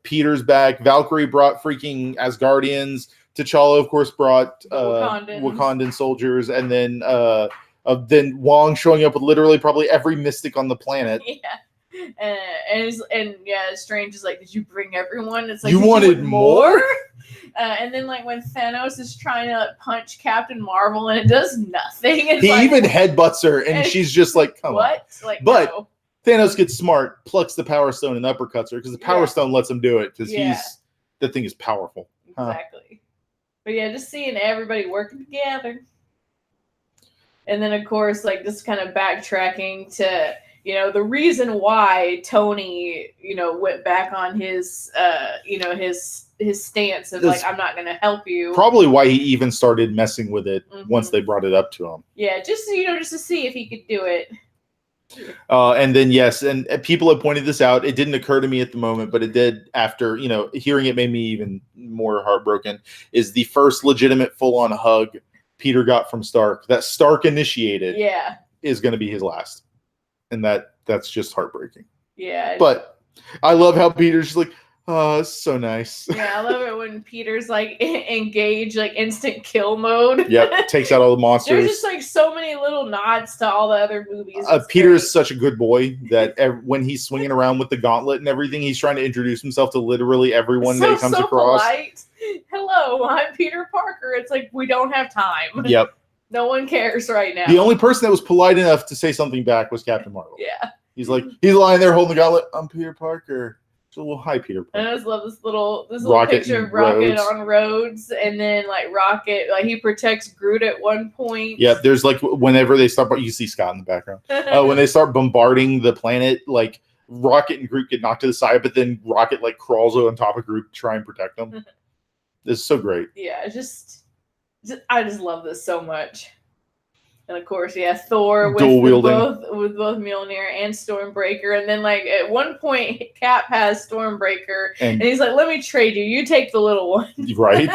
Peter's back. Valkyrie brought freaking Asgardians. T'Challa, of course, brought Wakandan soldiers, and then Wong showing up with literally probably every mystic on the planet. And Strange is like, did you bring everyone? It's like, you wanted more? And then like when Thanos is trying to punch Captain Marvel and it does nothing. He even headbutts her and she's just like, come on. Like, but no. Thanos gets smart, plucks the Power Stone and uppercuts her because the Power Stone lets him do it because that thing is powerful. Exactly. But just seeing everybody working together. And then of course, like just kind of backtracking to the reason why Tony, went back on his, his stance of like, I'm not going to help you. Probably why he even started messing with it once they brought it up to him. Yeah, just to see if he could do it. And then and people have pointed this out. It didn't occur to me at the moment, but it did after hearing it made me even more heartbroken. Is the first legitimate full-on hug Peter got from Stark that Stark initiated? Is going to be his last. And that's just heartbreaking. Yeah. But I love how Peter's just like, oh, it's so nice. Yeah, I love it when Peter's like engaged, like instant kill mode. Yep, takes out all the monsters. There's just like so many little nods to all the other movies. Peter is such a good boy that when he's swinging around with the gauntlet and everything, he's trying to introduce himself to literally everyone that he comes across. Polite. Hello, I'm Peter Parker. It's like, we don't have time. Yep. No one cares right now. The only person that was polite enough to say something back was Captain Marvel. Yeah. He's lying there holding the gauntlet. I'm Peter Parker. So, well, hi, Peter Parker. And I just love this little picture of Rocket on Rhodes, and then like Rocket, like he protects Groot at one point. Yeah, there's like whenever they start, you see Scott in the background. When they start bombarding the planet, like Rocket and Groot get knocked to the side, but then Rocket like crawls on top of Groot to try and protect them. This is so great. Yeah, I just love this so much. And of course, Thor with both Mjolnir and Stormbreaker. And then like at one point, Cap has Stormbreaker, and he's like, "Let me trade you. You take the little one." Right.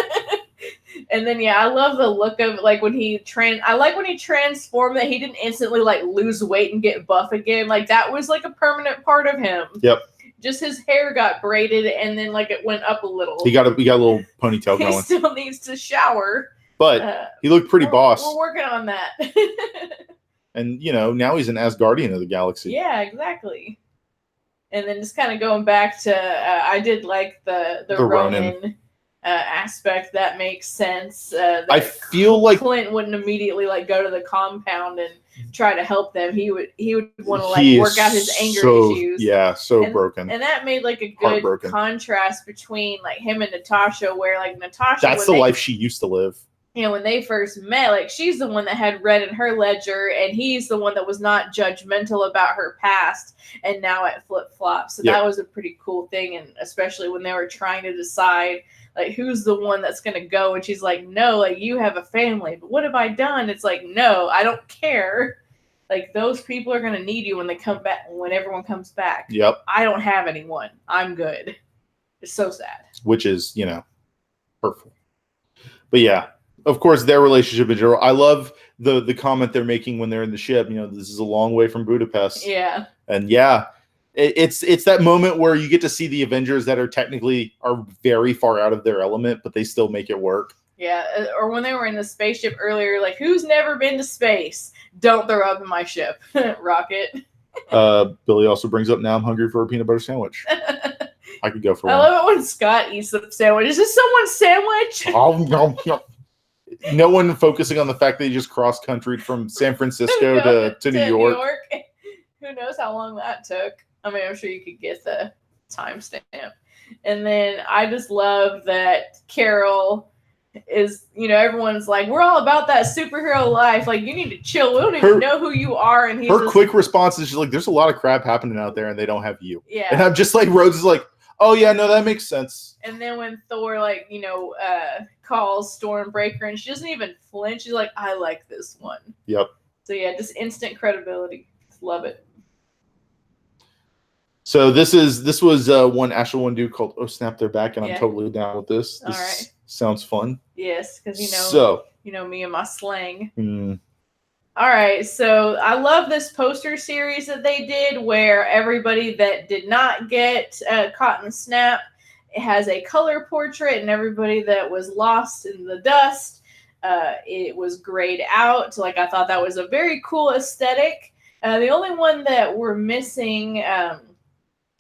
And then I love the look of like when he transformed, that he didn't instantly like lose weight and get buff again. Like that was like a permanent part of him. Yep. Just his hair got braided, and then like it went up a little. He got a little ponytail going. He still needs to shower. But he looked pretty boss. We're working on that. And, now he's an Asgardian of the galaxy. Yeah, exactly. And then just kind of going back to, I did like the Ronin aspect. That makes sense. I feel like Clint wouldn't immediately like go to the compound and try to help them. He would want to like work out his anger issues. Yeah, broken. And that made like a good contrast between like him and Natasha, where like Natasha, that's the life she used to live. When they first met, like she's the one that had red in her ledger, and he's the one that was not judgmental about her past, and now at flip-flop. So that was a pretty cool thing, and especially when they were trying to decide like who's the one that's going to go, and she's like, no, like you have a family, but what have I done? It's like, no, I don't care. Like those people are going to need you when they come back, when everyone comes back. Yep. I don't have anyone. I'm good. It's so sad. Which is, hurtful. But yeah. Of course, their relationship in general. I love the comment they're making when they're in the ship. This is a long way from Budapest. Yeah. And It's that moment where you get to see the Avengers that are very far out of their element, but they still make it work. Yeah, or when they were in the spaceship earlier, like, who's never been to space? Don't throw up in my ship, Rocket. Billy also brings up, now I'm hungry for a peanut butter sandwich. I could go for I one. love it when Scott eats the sandwich. Is this someone's sandwich? No one focusing on the fact that he just cross-countryed from San Francisco to New York. Who knows how long that took? I mean, I'm sure you could get the timestamp. And then I just love that Carol is, everyone's like, we're all about that superhero life. Like, you need to chill. We don't even know who you are. And her quick response is, she's like, there's a lot of crap happening out there and they don't have you. Yeah. And I'm just like, Rose is like, oh yeah, no, that makes sense. And then when Thor, calls Stormbreaker and she doesn't even flinch, she's like, I like this one. Yep. So yeah, just instant credibility. Love it. So this was one Asheville one dude called Oh Snap They're Back, and I'm totally down with this. This all right. Sounds fun. Yes, because me and my slang. All right, so I love this poster series that they did where everybody that did not get caught in snap, it has a color portrait, and everybody that was lost in the dust, it was grayed out. Like, I thought that was a very cool aesthetic. The only one that we're missing,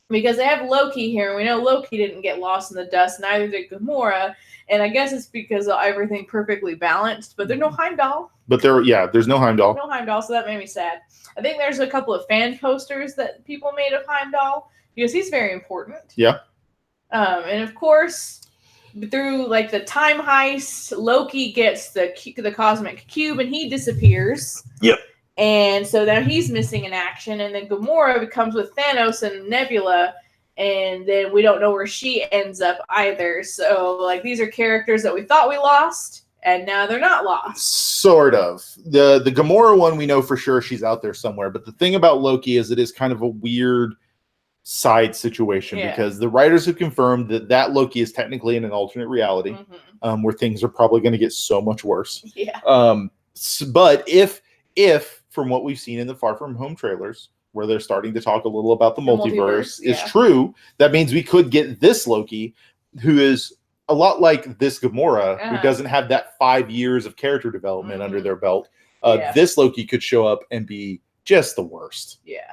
because they have Loki here, and we know Loki didn't get lost in the dust, neither did Gamora, and I guess it's because of everything perfectly balanced, but there's no Heimdall. But there's no Heimdall. No Heimdall, so that made me sad. I think there's a couple of fan posters that people made of Heimdall, because he's very important. Yeah. And of course, through the time heist, Loki gets the cosmic cube, and he disappears. Yep. And so now he's missing in action, and then Gamora comes with Thanos and Nebula, and then we don't know where she ends up either. So these are characters that we thought we lost, and now they're not lost. Sort of. The Gamora one, we know for sure she's out there somewhere. But the thing about Loki is it is kind of a weird side situation because the writers have confirmed that Loki is technically in an alternate reality, where things are probably going to get so much worse. Yeah. But if from what we've seen in the Far From Home trailers, where they're starting to talk a little about the multiverse is true, that means we could get this Loki, who is a lot like this Gamora, who doesn't have that 5 years of character development under their belt. This Loki could show up and be just the worst. Yeah.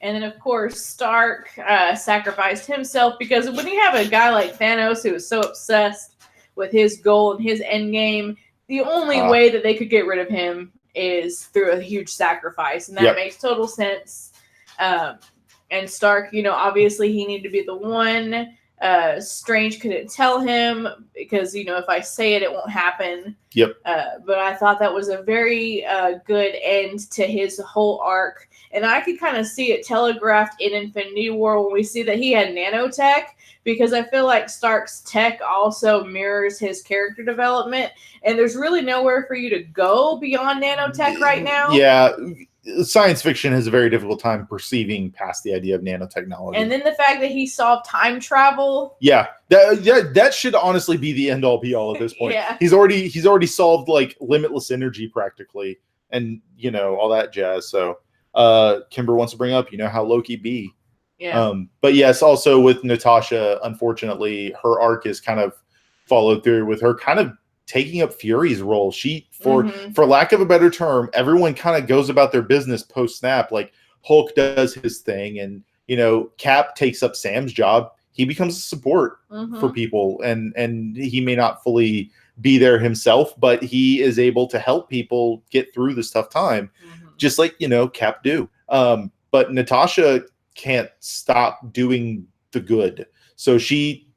And then, of course, Stark sacrificed himself, because when you have a guy like Thanos who is so obsessed with his goal and his end game, the only way that they could get rid of him is through a huge sacrifice, and that makes total sense. And Stark, obviously he needed to be the one. Strange couldn't tell him because, if I say it, it won't happen. Yep. But I thought that was a very good end to his whole arc. And I could kind of see it telegraphed in Infinity War when we see that he had nanotech, because I feel like Stark's tech also mirrors his character development. And there's really nowhere for you to go beyond nanotech right now. Yeah. Science fiction has a very difficult time perceiving past the idea of nanotechnology. And then the fact that he solved time travel. Yeah, that should honestly be the end all be all at this point. Yeah. He's already solved limitless energy practically, and all that jazz. So Kimber wants to bring up, how Loki be. Yeah. But yes, also with Natasha, unfortunately, her arc is kind of followed through with her kind of taking up Fury's role. She, for lack of a better term, everyone kind of goes about their business post snap. Like Hulk does his thing, and Cap takes up Sam's job. He becomes a support for people, and he may not fully be there himself, but he is able to help people get through this tough time, just like Cap do. But Natasha can't stop doing the good, so she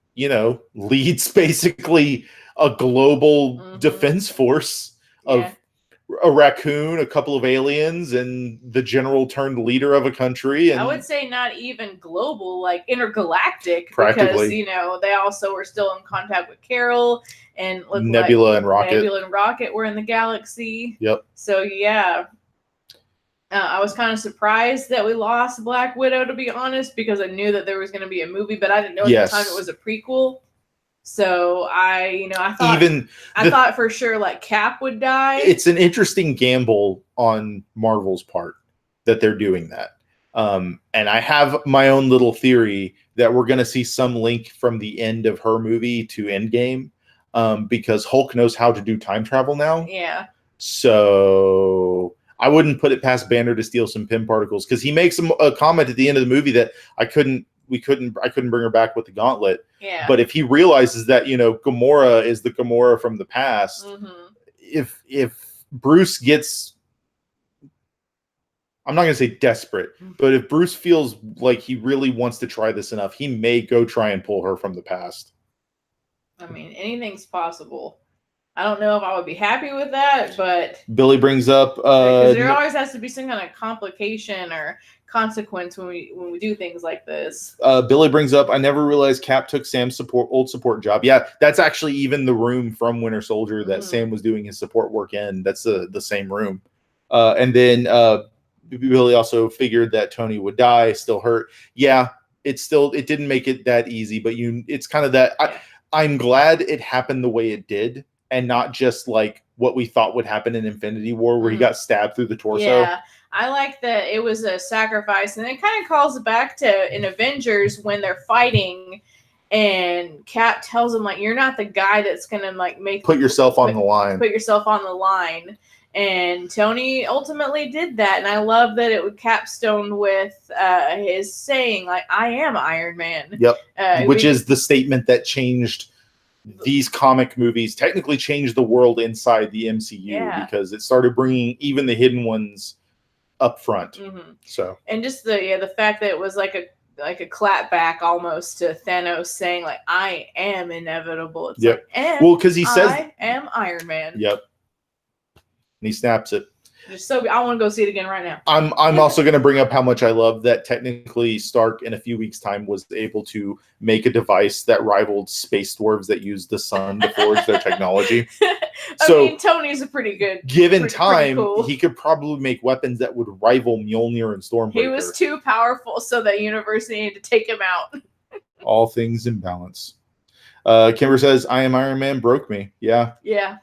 leads basically a global defense force of a raccoon, a couple of aliens, and the general turned leader of a country. And I would say not even global, like intergalactic, practically, because they also were still in contact with Carol and Nebula and Rocket. Nebula and Rocket were in the galaxy. Yep. So yeah. I was kind of surprised that we lost Black Widow, to be honest, because I knew that there was going to be a movie, but I didn't know at the time it was a prequel. So I thought for sure Cap would die. It's an interesting gamble on Marvel's part that they're doing that. And I have my own little theory that we're going to see some link from the end of her movie to Endgame, because Hulk knows how to do time travel now. Yeah. So I wouldn't put it past Banner to steal some Pym particles, because he makes a comment at the end of the movie that I couldn't bring her back with the gauntlet. Yeah. But if he realizes that, Gamora is the Gamora from the past, if Bruce gets, I'm not going to say desperate, but if Bruce feels like he really wants to try this enough, he may go try and pull her from the past. I mean, anything's possible. I don't know if I would be happy with that, but Billy brings up because there always has to be some kind of complication or consequence when we do things like this. Billy brings up, I never realized Cap took Sam's old support job. Yeah, that's actually even the room from Winter Soldier that Sam was doing his support work in. That's the same room. And then Billy also figured that Tony would die, still hurt. Yeah, it didn't make it that easy, but it's kind of that. I'm glad it happened the way it did, and not just like what we thought would happen in Infinity War, where he got stabbed through the torso. Yeah, I like that it was a sacrifice, and it kind of calls it back to in Avengers when they're fighting, and Cap tells him like, "You're not the guy that's gonna like put yourself on the line. Put yourself on the line." And Tony ultimately did that, and I love that it would capstone with his saying like, "I am Iron Man." Yep, which is the statement that changed these comic movies, technically changed the world inside the MCU, because it started bringing even the hidden ones up front. So, and just the fact that it was like a clap back almost to Thanos saying like, "I am inevitable." It's like, well, because he says, "I am Iron Man." Yep. And he snaps it. Just so I want to go see it again right now. I'm also going to bring up how much I love that technically Stark in a few weeks' time was able to make a device that rivaled space dwarves that used the sun to forge their technology. I mean, Tony's a pretty good. Given time, cool. He could probably make weapons that would rival Mjolnir and Stormbreaker. He was too powerful, so the universe needed to take him out. All things in balance. Kimber says, "I am Iron Man," broke me. Yeah. Yeah.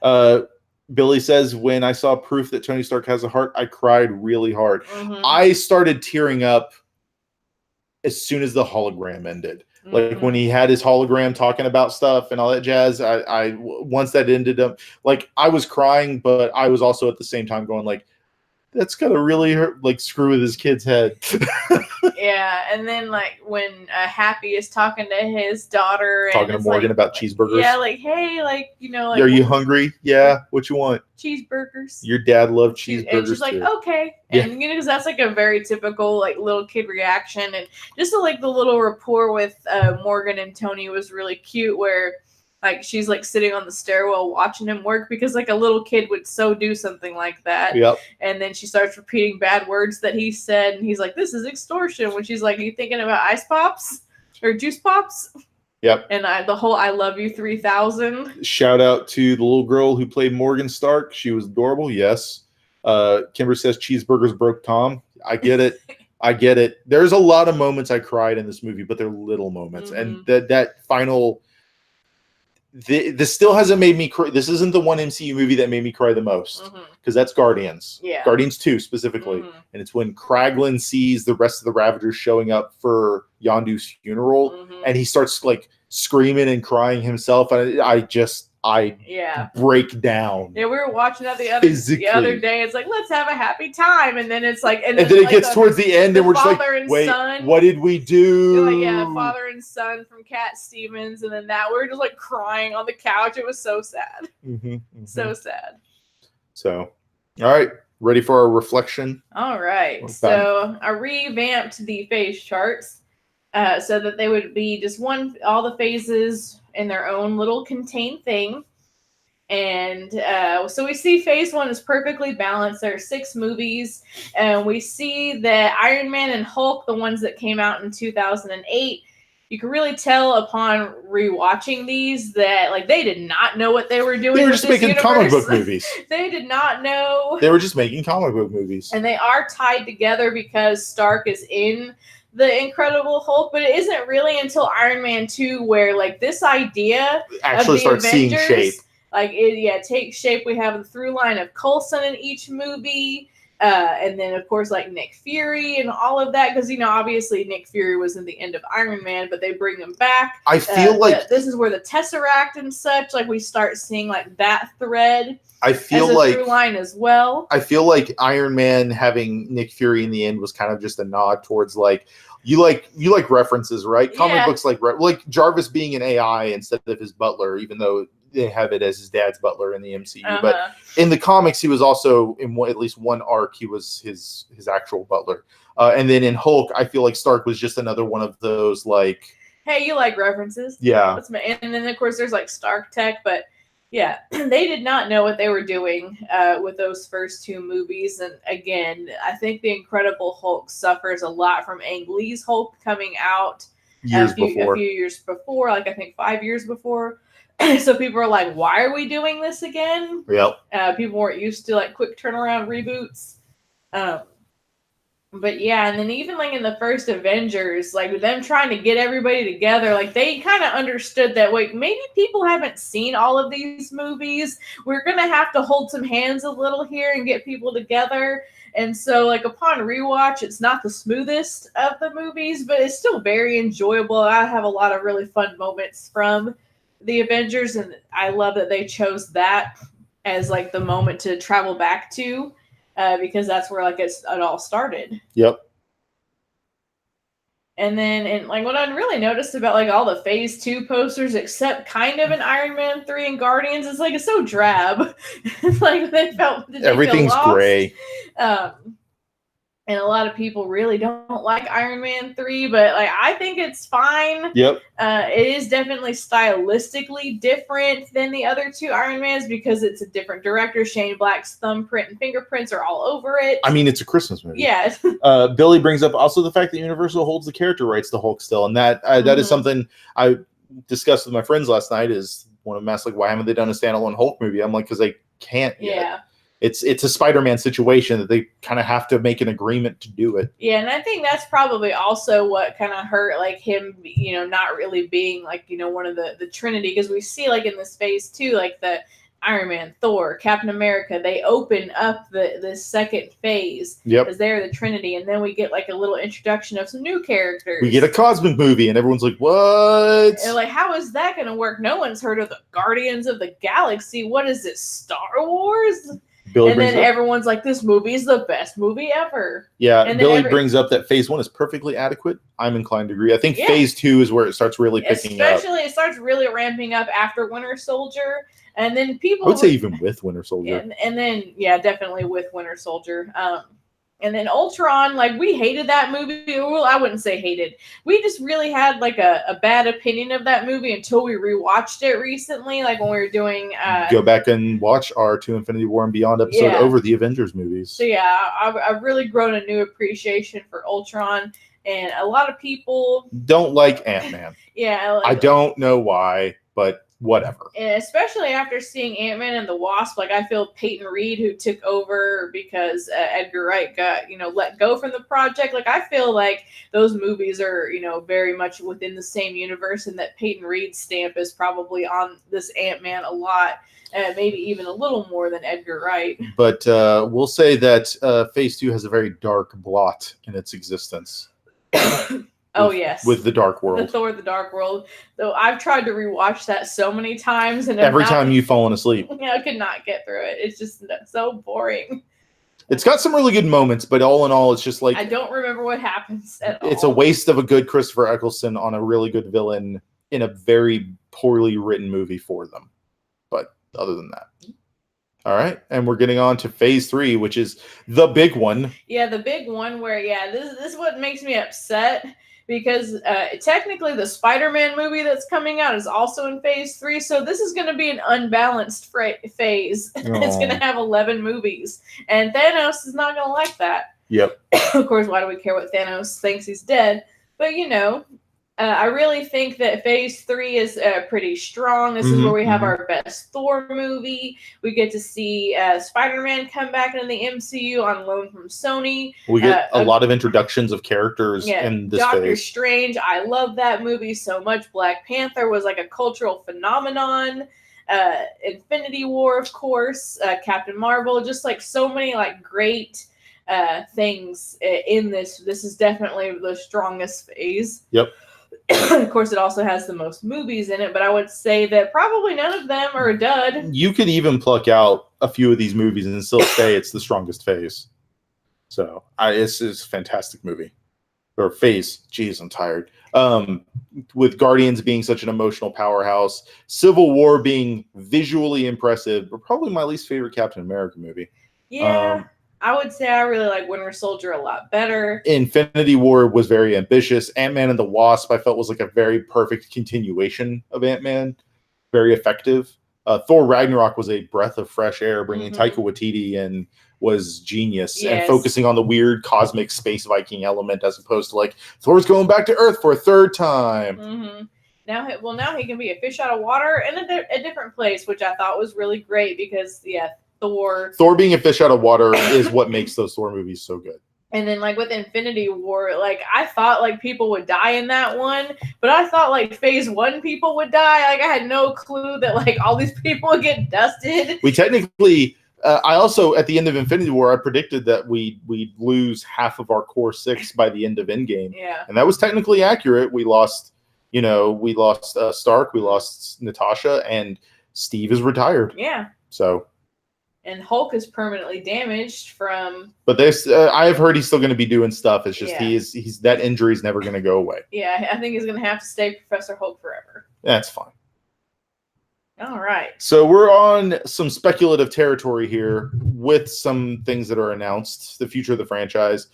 Billy says, "When I saw proof that Tony Stark has a heart, I cried really hard." I started tearing up as soon as the hologram ended. Like when he had his hologram talking about stuff and all that jazz. I once that ended up, like I was crying, but I was also at the same time going like, that's gonna really hurt, like screw with his kid's head. Yeah, and then like when Happy is talking to his daughter, and talking to Morgan about cheeseburgers. Yeah, like, hey, like, like, are you hungry? Yeah, what you want? Cheeseburgers. Your dad loved cheeseburgers. And she's like, too. Okay, and because that's like a very typical like little kid reaction, and just like the little rapport with Morgan and Tony was really cute, where like she's like sitting on the stairwell watching him work, because like a little kid would so do something like that. Yep. And then she starts repeating bad words that he said, and he's like, "This is extortion." When she's like, "Are you thinking about ice pops or juice pops?" Yep. And the whole "I love you 3000." Shout out to the little girl who played Morgan Stark. She was adorable. Yes. Kimber says cheeseburgers broke Tom. I get it. I get it. There's a lot of moments I cried in this movie, but they're little moments, and that final. This still hasn't made me cry. This isn't the one MCU movie that made me cry the most, because that's Guardians. Yeah. Guardians 2 specifically. And it's when Kraglin sees the rest of the Ravagers showing up for Yondu's funeral, and he starts like screaming and crying himself, and I break down. Yeah, we were watching that the other day. It's like, let's have a happy time, and then it's like, and then it gets towards the end, and we're just like, wait, what did we do? Like, father and son from Cat Stevens, and then we were just like crying on the couch. It was so sad, so sad. So, all right, ready for our reflection? All right, so I revamped the phase charts so that they would be just all the phases in their own little contained thing. And so we see phase 1 is perfectly balanced. There are 6 movies, and we see that Iron Man and Hulk, the ones that came out in 2008, you can really tell upon rewatching these that like they did not know what they were doing. They were just making comic book movies. They did not know. They were just making comic book movies. And they are tied together because Stark is in the Incredible Hulk, but it isn't really until Iron Man 2 where like this idea actually starts seeing shape. Like it takes shape. We have the through line of Coulson in each movie. And then of course like Nick Fury and all of that, because obviously Nick Fury was in the end of Iron Man, but they bring him back. I feel like this is where the Tesseract and such, like we start seeing like that thread. I feel as a like through line as well. I feel like Iron Man having Nick Fury in the end was kind of just a nod towards like you like references, right? Comic books like Jarvis being an AI instead of his butler, even though they have it as his dad's butler in the MCU. But in the comics, he was also in at least one arc. He was his actual butler. And then in Hulk, I feel like Stark was just another one of those like, hey, you like references? Yeah. And then of course there's like Stark Tech, but yeah, they did not know what they were doing with those first two movies. And again, I think The Incredible Hulk suffers a lot from Ang Lee's Hulk coming out a few years before, like I think 5 years before. So people are like, why are we doing this again? Yep. People weren't used to like quick turnaround reboots. But yeah, and then even like in the first Avengers, like them trying to get everybody together, like they kind of understood that, wait, maybe people haven't seen all of these movies. We're going to have to hold some hands a little here and get people together. And so like upon rewatch, it's not the smoothest of the movies, but it's still very enjoyable. I have a lot of really fun moments from the Avengers, and I love that they chose that as like the moment to travel back to. Because that's where like it all started. Yep. And then, and like what I really noticed about like all the Phase 2 posters, except kind of in Iron Man 3 and Guardians, is like it's so drab. Like they felt everything's gray. And a lot of people really don't like Iron Man 3, but like I think it's fine. Yep. It is definitely stylistically different than the other two Iron Mans because it's a different director. Shane Black's thumbprint and fingerprints are all over it. I mean, it's a Christmas movie. Yeah. Billy brings up also the fact that Universal holds the character rights to Hulk still, and that is something I discussed with my friends last night. Is one of them asked like, why haven't they done a standalone Hulk movie? I'm like, because they can't yet. Yeah. It's a Spider-Man situation that they kind of have to make an agreement to do it. Yeah, and I think that's probably also what kind of hurt like him, not really being like, one of the Trinity, because we see like in this Phase 2, like the Iron Man, Thor, Captain America, they open up the second phase because they're the Trinity, and then we get like a little introduction of some new characters. We get a cosmic movie, and everyone's like, what? And like, how is that going to work? No one's heard of the Guardians of the Galaxy. What is this, Star Wars? And then everyone's like, this movie is the best movie ever. Yeah, and Billy brings up that Phase 1 is perfectly adequate. I'm inclined to agree. I think Phase 2 is where it starts really picking up. Especially, it starts really ramping up after Winter Soldier. And then people... I would say even with Winter Soldier. And then, yeah, definitely with Winter Soldier. And then Ultron, like, we hated that movie. Well, I wouldn't say hated. We just really had, like, a bad opinion of that movie until we rewatched it recently, like when we were doing... Go back and watch our To Infinity War and Beyond episode over the Avengers movies. So, yeah, I've really grown a new appreciation for Ultron. And a lot of people... don't like Ant-Man. Yeah. I don't know why, but... whatever. And especially after seeing Ant-Man and the Wasp, like I feel Peyton Reed, who took over because Edgar Wright got, let go from the project. Like I feel like those movies are, very much within the same universe, and that Peyton Reed's stamp is probably on this Ant-Man a lot, maybe even a little more than Edgar Wright. But we'll say that Phase 2 has a very dark blot in its existence. Yes. With the Dark World. The Thor, the Dark World. Though I've tried to rewatch that so many times. And every time you've fallen asleep. I could not get through it. It's just so boring. It's got some really good moments, but all in all, it's just like... I don't remember what happens at all. It's a waste of a good Christopher Eccleston on a really good villain in a very poorly written movie for them. But other than that. All right, and we're getting on to Phase 3, which is the big one. Yeah, the big one where, this is what makes me upset. Because technically the Spider-Man movie that's coming out is also in Phase 3, so this is going to be an unbalanced phase. It's going to have 11 movies, and Thanos is not going to like that. Yep. Of course, why do we care what Thanos thinks? He's dead. But, I really think that Phase 3 is pretty strong. This is where we have our best Thor movie. We get to see Spider-Man come back into the MCU on loan from Sony. We get a lot of introductions of characters in this Doctor phase. Strange, I love that movie so much. Black Panther was like a cultural phenomenon. Infinity War, of course. Captain Marvel, just like so many like great things in this. This is definitely the strongest phase. Yep. Of course, it also has the most movies in it, but I would say that probably none of them are a dud. You could even pluck out a few of these movies and still say it's the strongest phase. So it's a fantastic movie. Or phase. Jeez, I'm tired. With Guardians being such an emotional powerhouse, Civil War being visually impressive, but probably my least favorite Captain America movie. Yeah, I would say I really like Winter Soldier a lot better. Infinity War was very ambitious. Ant-Man and the Wasp, I felt, was like a very perfect continuation of Ant-Man. Very effective. Thor Ragnarok was a breath of fresh air, bringing Taika Waititi in was genius, and focusing on the weird cosmic space Viking element as opposed to like Thor's going back to Earth for a third time. Now he can be a fish out of water in a different place, which I thought was really great because Thor being a fish out of water is what makes those Thor movies so good. And then like with Infinity War, like I thought like people would die in that one, but I thought like phase 1 people would die. Like I had no clue that like all these people would get dusted. We technically, I also at the end of Infinity War, I predicted that we'd lose half of our core 6 by the end of Endgame. Yeah. And that was technically accurate. We lost, Stark, we lost Natasha, and Steve is retired. Yeah. So. And Hulk is permanently damaged from. But I have heard he's still going to be doing stuff. It's just he's that injury is never going to go away. Yeah, I think he's going to have to stay Professor Hulk forever. That's fine. All right. So we're on some speculative territory here with some things that are announced, the future of the franchise.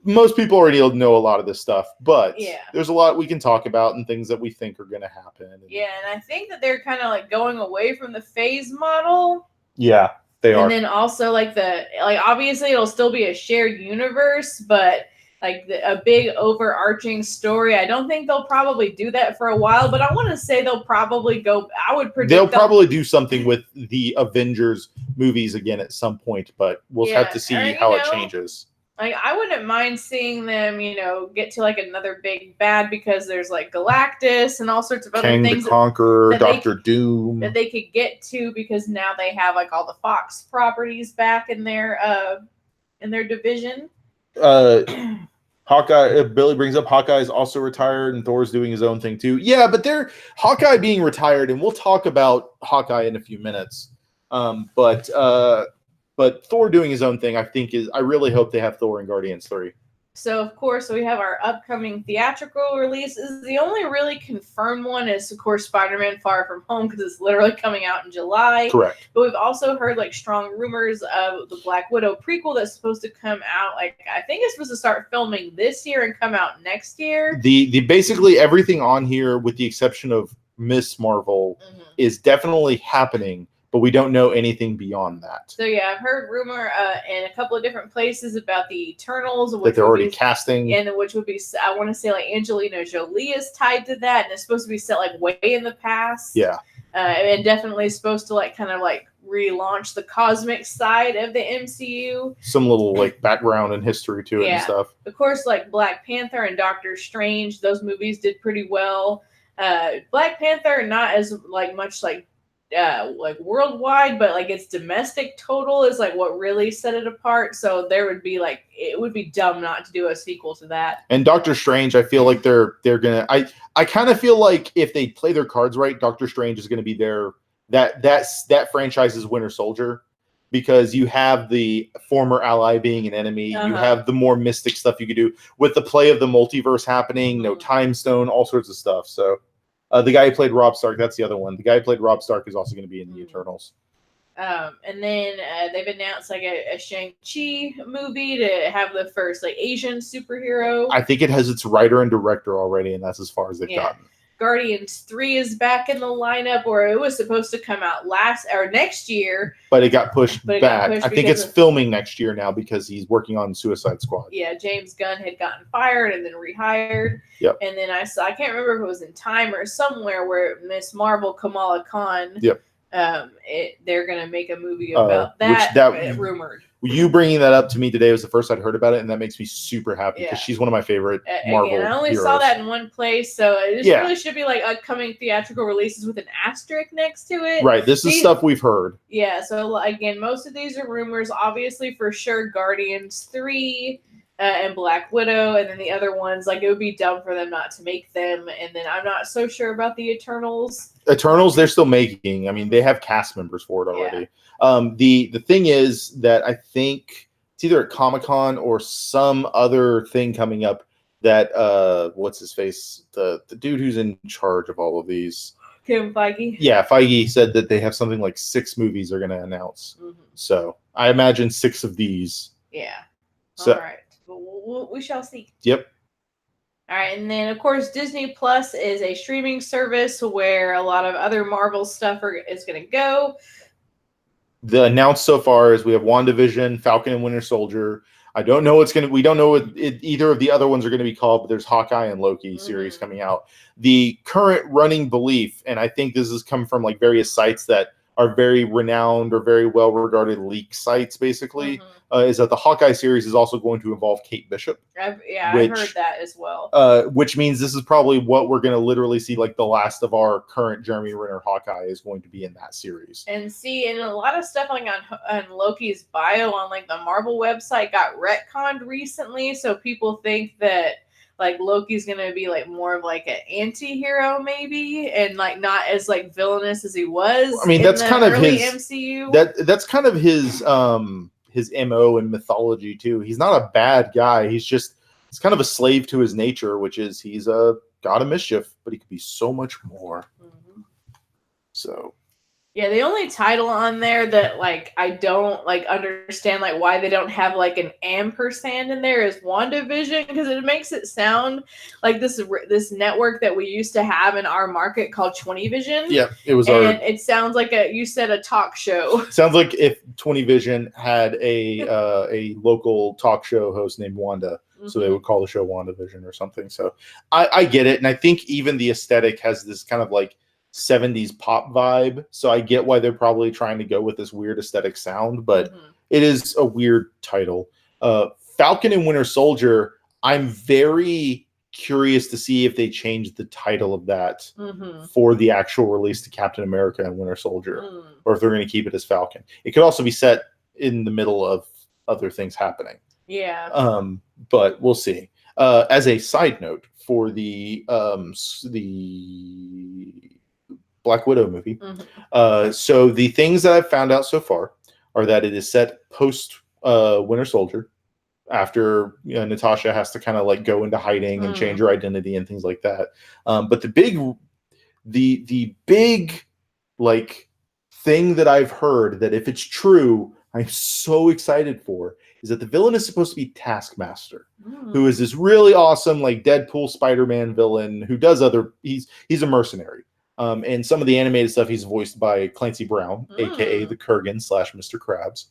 Most people already know a lot of this stuff, but there's a lot we can talk about and things that we think are going to happen. Yeah, and I think that they're kind of like going away from the phase model. Yeah. They are. And then also obviously it'll still be a shared universe, but like a big overarching story. I don't think they'll probably do that for a while, but I want to say they'll probably go. I would predict they'll probably do something with the Avengers movies again at some point, but we'll have to see how it changes. Like I wouldn't mind seeing them, get to like another big bad because there's like Galactus and all sorts of other things. The Conqueror, Doctor Doom. That they could get to because now they have like all the Fox properties back in their division. Hawkeye, Billy brings up Hawkeye is also retired and Thor's doing his own thing too. Yeah, but Hawkeye being retired, and we'll talk about Hawkeye in a few minutes. But Thor doing his own thing, I really hope they have Thor in Guardians 3. So, of course, we have our upcoming theatrical releases. The only really confirmed one is, of course, Spider-Man Far From Home, because it's literally coming out in July. Correct. But we've also heard, like, strong rumors of the Black Widow prequel that's supposed to come out, like, I think it's supposed to start filming this year and come out next year. The basically everything on here, with the exception of Miss Marvel, is definitely happening. But we don't know anything beyond that. So yeah, I've heard rumor in a couple of different places about the Eternals, that they're already casting, and which would be, I want to say, like Angelina Jolie is tied to that, and it's supposed to be set like way in the past. Yeah, and definitely supposed to like kind of like relaunch the cosmic side of the MCU. Some little like background and history to it and stuff. Of course, like Black Panther and Doctor Strange, those movies did pretty well. Black Panther not as like much like worldwide, but like its domestic total is like what really set it apart. So there would be like, it would be dumb not to do a sequel to that. And Doctor Strange, I feel like they're gonna. I kind of feel like if they play their cards right, Doctor Strange is gonna be that franchise's Winter Soldier, because you have the former ally being an enemy, you have the more mystic stuff you could do with the play of the multiverse happening, no time stone, all sorts of stuff. So. The guy who played Rob Stark, that's the other one. The guy who played Rob Stark is also going to be in the Eternals. And then they've announced like a Shang-Chi movie to have the first like Asian superhero. I think it has its writer and director already, and that's as far as they've gotten. Guardians 3 is back in the lineup, where it was supposed to come out next year. But it got pushed back. I think it's filming next year now because he's working on Suicide Squad. Yeah, James Gunn had gotten fired and then rehired. Yep. And then I can't remember if it was in Time or somewhere, where Miss Marvel, Kamala Khan, they're gonna make a movie about that. Rumored. You bringing that up to me today was the first I'd heard about it, and that makes me super happy because she's one of my favorite Marvel Again, I only heroes. saw that in one place, so it just really should be like upcoming theatrical releases with an asterisk next to it. Right, this is stuff we've heard. Yeah, so again, most of these are rumors. Obviously, for sure, Guardians 3 and Black Widow, and then the other ones, like it would be dumb for them not to make them. And then I'm not so sure about the Eternals. Eternals, they're still making. I mean, they have cast members for it already. Yeah. The thing is that I think it's either at Comic-Con or some other thing coming up that what's his face? The dude who's in charge of all of these. Kevin Feige. Yeah, Feige said that they have something like 6 movies they're going to announce. Mm-hmm. So I imagine 6 of these. Yeah. So, all right. We shall see. Yep. All right, and then of course Disney Plus is a streaming service where a lot of other Marvel stuff is going to go. The announced so far is we have WandaVision, Falcon and Winter Soldier. I don't know what's we don't know what either of the other ones are going to be called, but there's Hawkeye and Loki series coming out. The current running belief, and I think this has come from like various sites that are very renowned or very well regarded leak sites, basically, is that the Hawkeye series is also going to involve Kate Bishop. I've heard that as well. Which means this is probably what we're going to literally see, like the last of our current Jeremy Renner Hawkeye is going to be in that series. And a lot of stuff like on Loki's bio on like the Marvel website got retconned recently, so people think that like Loki's gonna be like more of like an anti-hero maybe, and like not as like villainous as he was. I mean, that's kind of his MCU. That's kind of his MO and mythology too. He's not a bad guy. He's kind of a slave to his nature, which is he's a god of mischief, but he could be so much more. Mm-hmm. So. Yeah, the only title on there that like I don't like understand like why they don't have like an ampersand in there is WandaVision, because it makes it sound like this network that we used to have in our market called 20Vision. Yeah, it was. And it sounds like a talk show. Sounds like if 20Vision had a local talk show host named Wanda. So they would call the show WandaVision or something. So I get it, and I think even the aesthetic has this kind of like 70s pop vibe, so I get why they're probably trying to go with this weird aesthetic sound, but it is a weird title. Falcon and Winter Soldier, I'm very curious to see if they change the title of that for the actual release to Captain America and Winter Soldier, or if they're going to keep it as Falcon. It could also be set in the middle of other things happening. Yeah. But we'll see. As a side note, for the Black Widow movie. So the things that I've found out so far are that it is set post Winter Soldier, after Natasha has to kind of like go into hiding and change her identity and things like that. But the big like thing that I've heard that if it's true, I'm so excited for is that the villain is supposed to be Taskmaster, who is this really awesome like Deadpool Spider-Man villain who does he's a mercenary. And some of the animated stuff, he's voiced by Clancy Brown, aka the Kurgan / Mr. Krabs.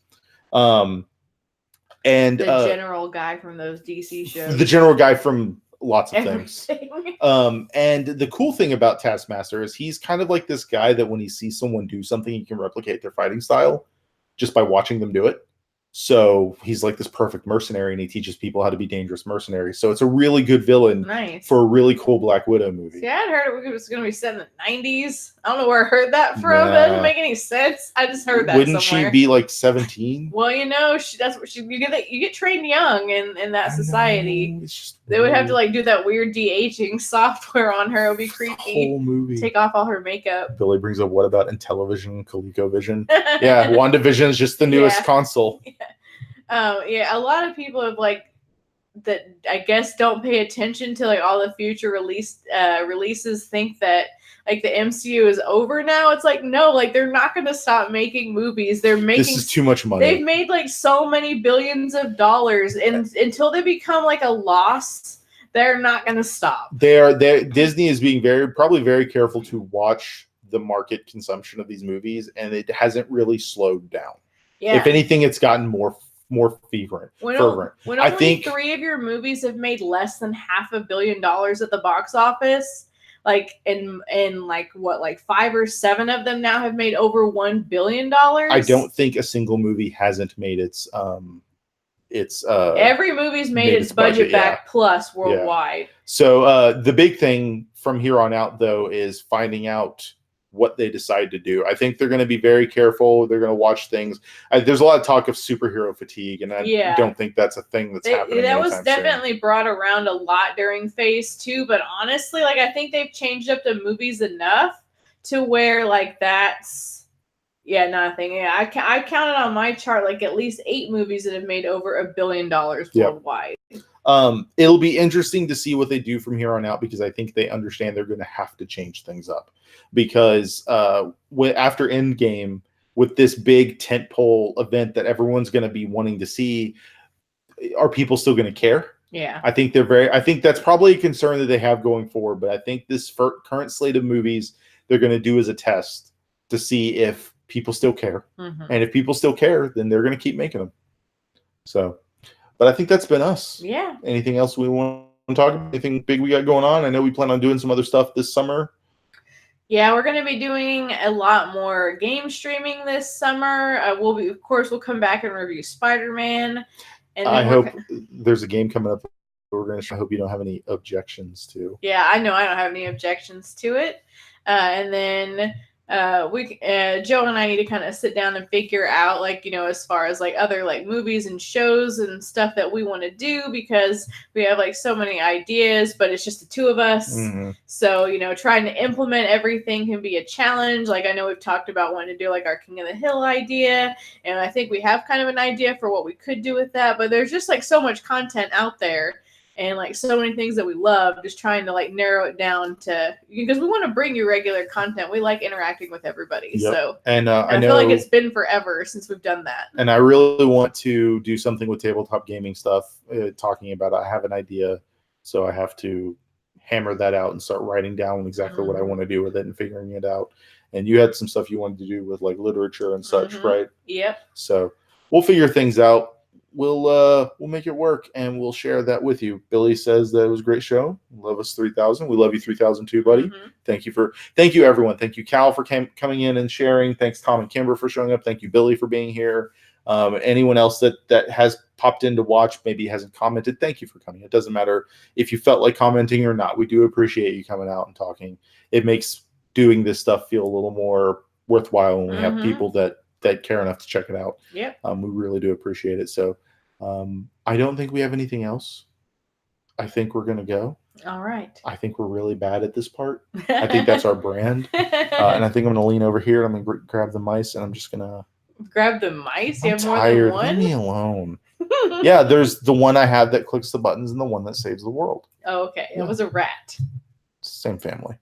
And the general guy from those DC shows. The general guy from lots of things. And the cool thing about Taskmaster is he's kind of like this guy that when he sees someone do something, he can replicate their fighting style just by watching them do it. So he's like this perfect mercenary, and he teaches people how to be dangerous mercenaries. So it's a really good villain for a really cool Black Widow movie. Yeah, I'd heard it was going to be set in the 90s. I don't know where I heard that from. That doesn't make any sense. I just heard that Wouldn't somewhere. She be like 17? Well, that's what you get trained young in that society. They would have to like do that weird de-aging software on her. It would be creepy. Whole movie. Take off all her makeup. Billy brings up, what about Intellivision, ColecoVision? Yeah, WandaVision is just the newest console. Yeah, a lot of people have like that. I guess don't pay attention to like all the future releases. Think that like the MCU is over now. It's like no, like they're not going to stop making movies. They're making this is too much money. They've made like so many billions of dollars, and until they become like a loss, they're not going to stop. Disney is being probably very careful to watch the market consumption of these movies, and it hasn't really slowed down. Yeah. If anything, it's gotten more fervent. When only 3 of your movies have made less than $500 million at the box office, like in like what, like 5 or 7 of them now have made over $1 billion. I don't think a single movie hasn't made its every movie's made its budget back plus worldwide. So the big thing from here on out, though, is finding out what they decide to do. I think they're going to be very careful. They're going to watch things. There's a lot of talk of superhero fatigue, and I don't think that's a thing that's happening. That was definitely brought around a lot during Phase 2, but honestly, like, I think they've changed up the movies enough to where, like, that's nothing. Yeah, I counted on my chart like at least 8 movies that have made over $1 billion worldwide. It'll be interesting to see what they do from here on out, because I think they understand they're going to have to change things up, because after Endgame, with this big tentpole event that everyone's going to be wanting to see, are people still going to care? Yeah, I think I think that's probably a concern that they have going forward. But I think this current slate of movies they're going to do as a test to see if people still care, and if people still care, then they're going to keep making them. So, but I think that's been us. Yeah. Anything else we want to talk about? Anything big we got going on? I know we plan on doing some other stuff this summer. Yeah, we're going to be doing a lot more game streaming this summer. We'll come back and review Spider-Man. And I hope there's a game coming up we're going to. I hope you don't have any objections to. Yeah, I know I don't have any objections to it. And then Joe and I need to kind of sit down and figure out, like, you know, as far as like other like movies and shows and stuff that we want to do, because we have like so many ideas, but it's just the two of us. So, you know, trying to implement everything can be a challenge. Like, I know we've talked about wanting to do like our King of the Hill idea, and I think we have kind of an idea for what we could do with that, but there's just like so much content out there. And like so many things that we love, just trying to like narrow it down to, because we want to bring you regular content. We like interacting with everybody. Yep. So, and I feel like it's been forever since we've done that. And I really want to do something with tabletop gaming stuff, talking about it. I have an idea, so I have to hammer that out and start writing down exactly what I want to do with it and figuring it out. And you had some stuff you wanted to do with like literature and such, right? Yep. So we'll figure things out. We'll make it work, and we'll share that with you. Billy says that it was a great show. Love us 3000. We love you 3000 too, buddy. Thank you everyone. Thank you, Cal, for coming in and sharing. Thanks, Tom and Kimber, for showing up. Thank you, Billy, for being here. Anyone else that has popped in to watch, maybe hasn't commented, thank you for coming. It doesn't matter if you felt like commenting or not. We do appreciate you coming out and talking. It makes doing this stuff feel a little more worthwhile when we have people that care enough to check it out. Yep. We really do appreciate it. So I don't think we have anything else. I think we're going to go. All right. I think we're really bad at this part. I think that's our brand. And I think I'm going to lean over here. I'm going to grab the mice, and I'm just going to grab the mice. You have tired. More than one? Leave me alone. Yeah, there's the one I have that clicks the buttons and the one that saves the world. Oh, okay. It was a rat. Same family.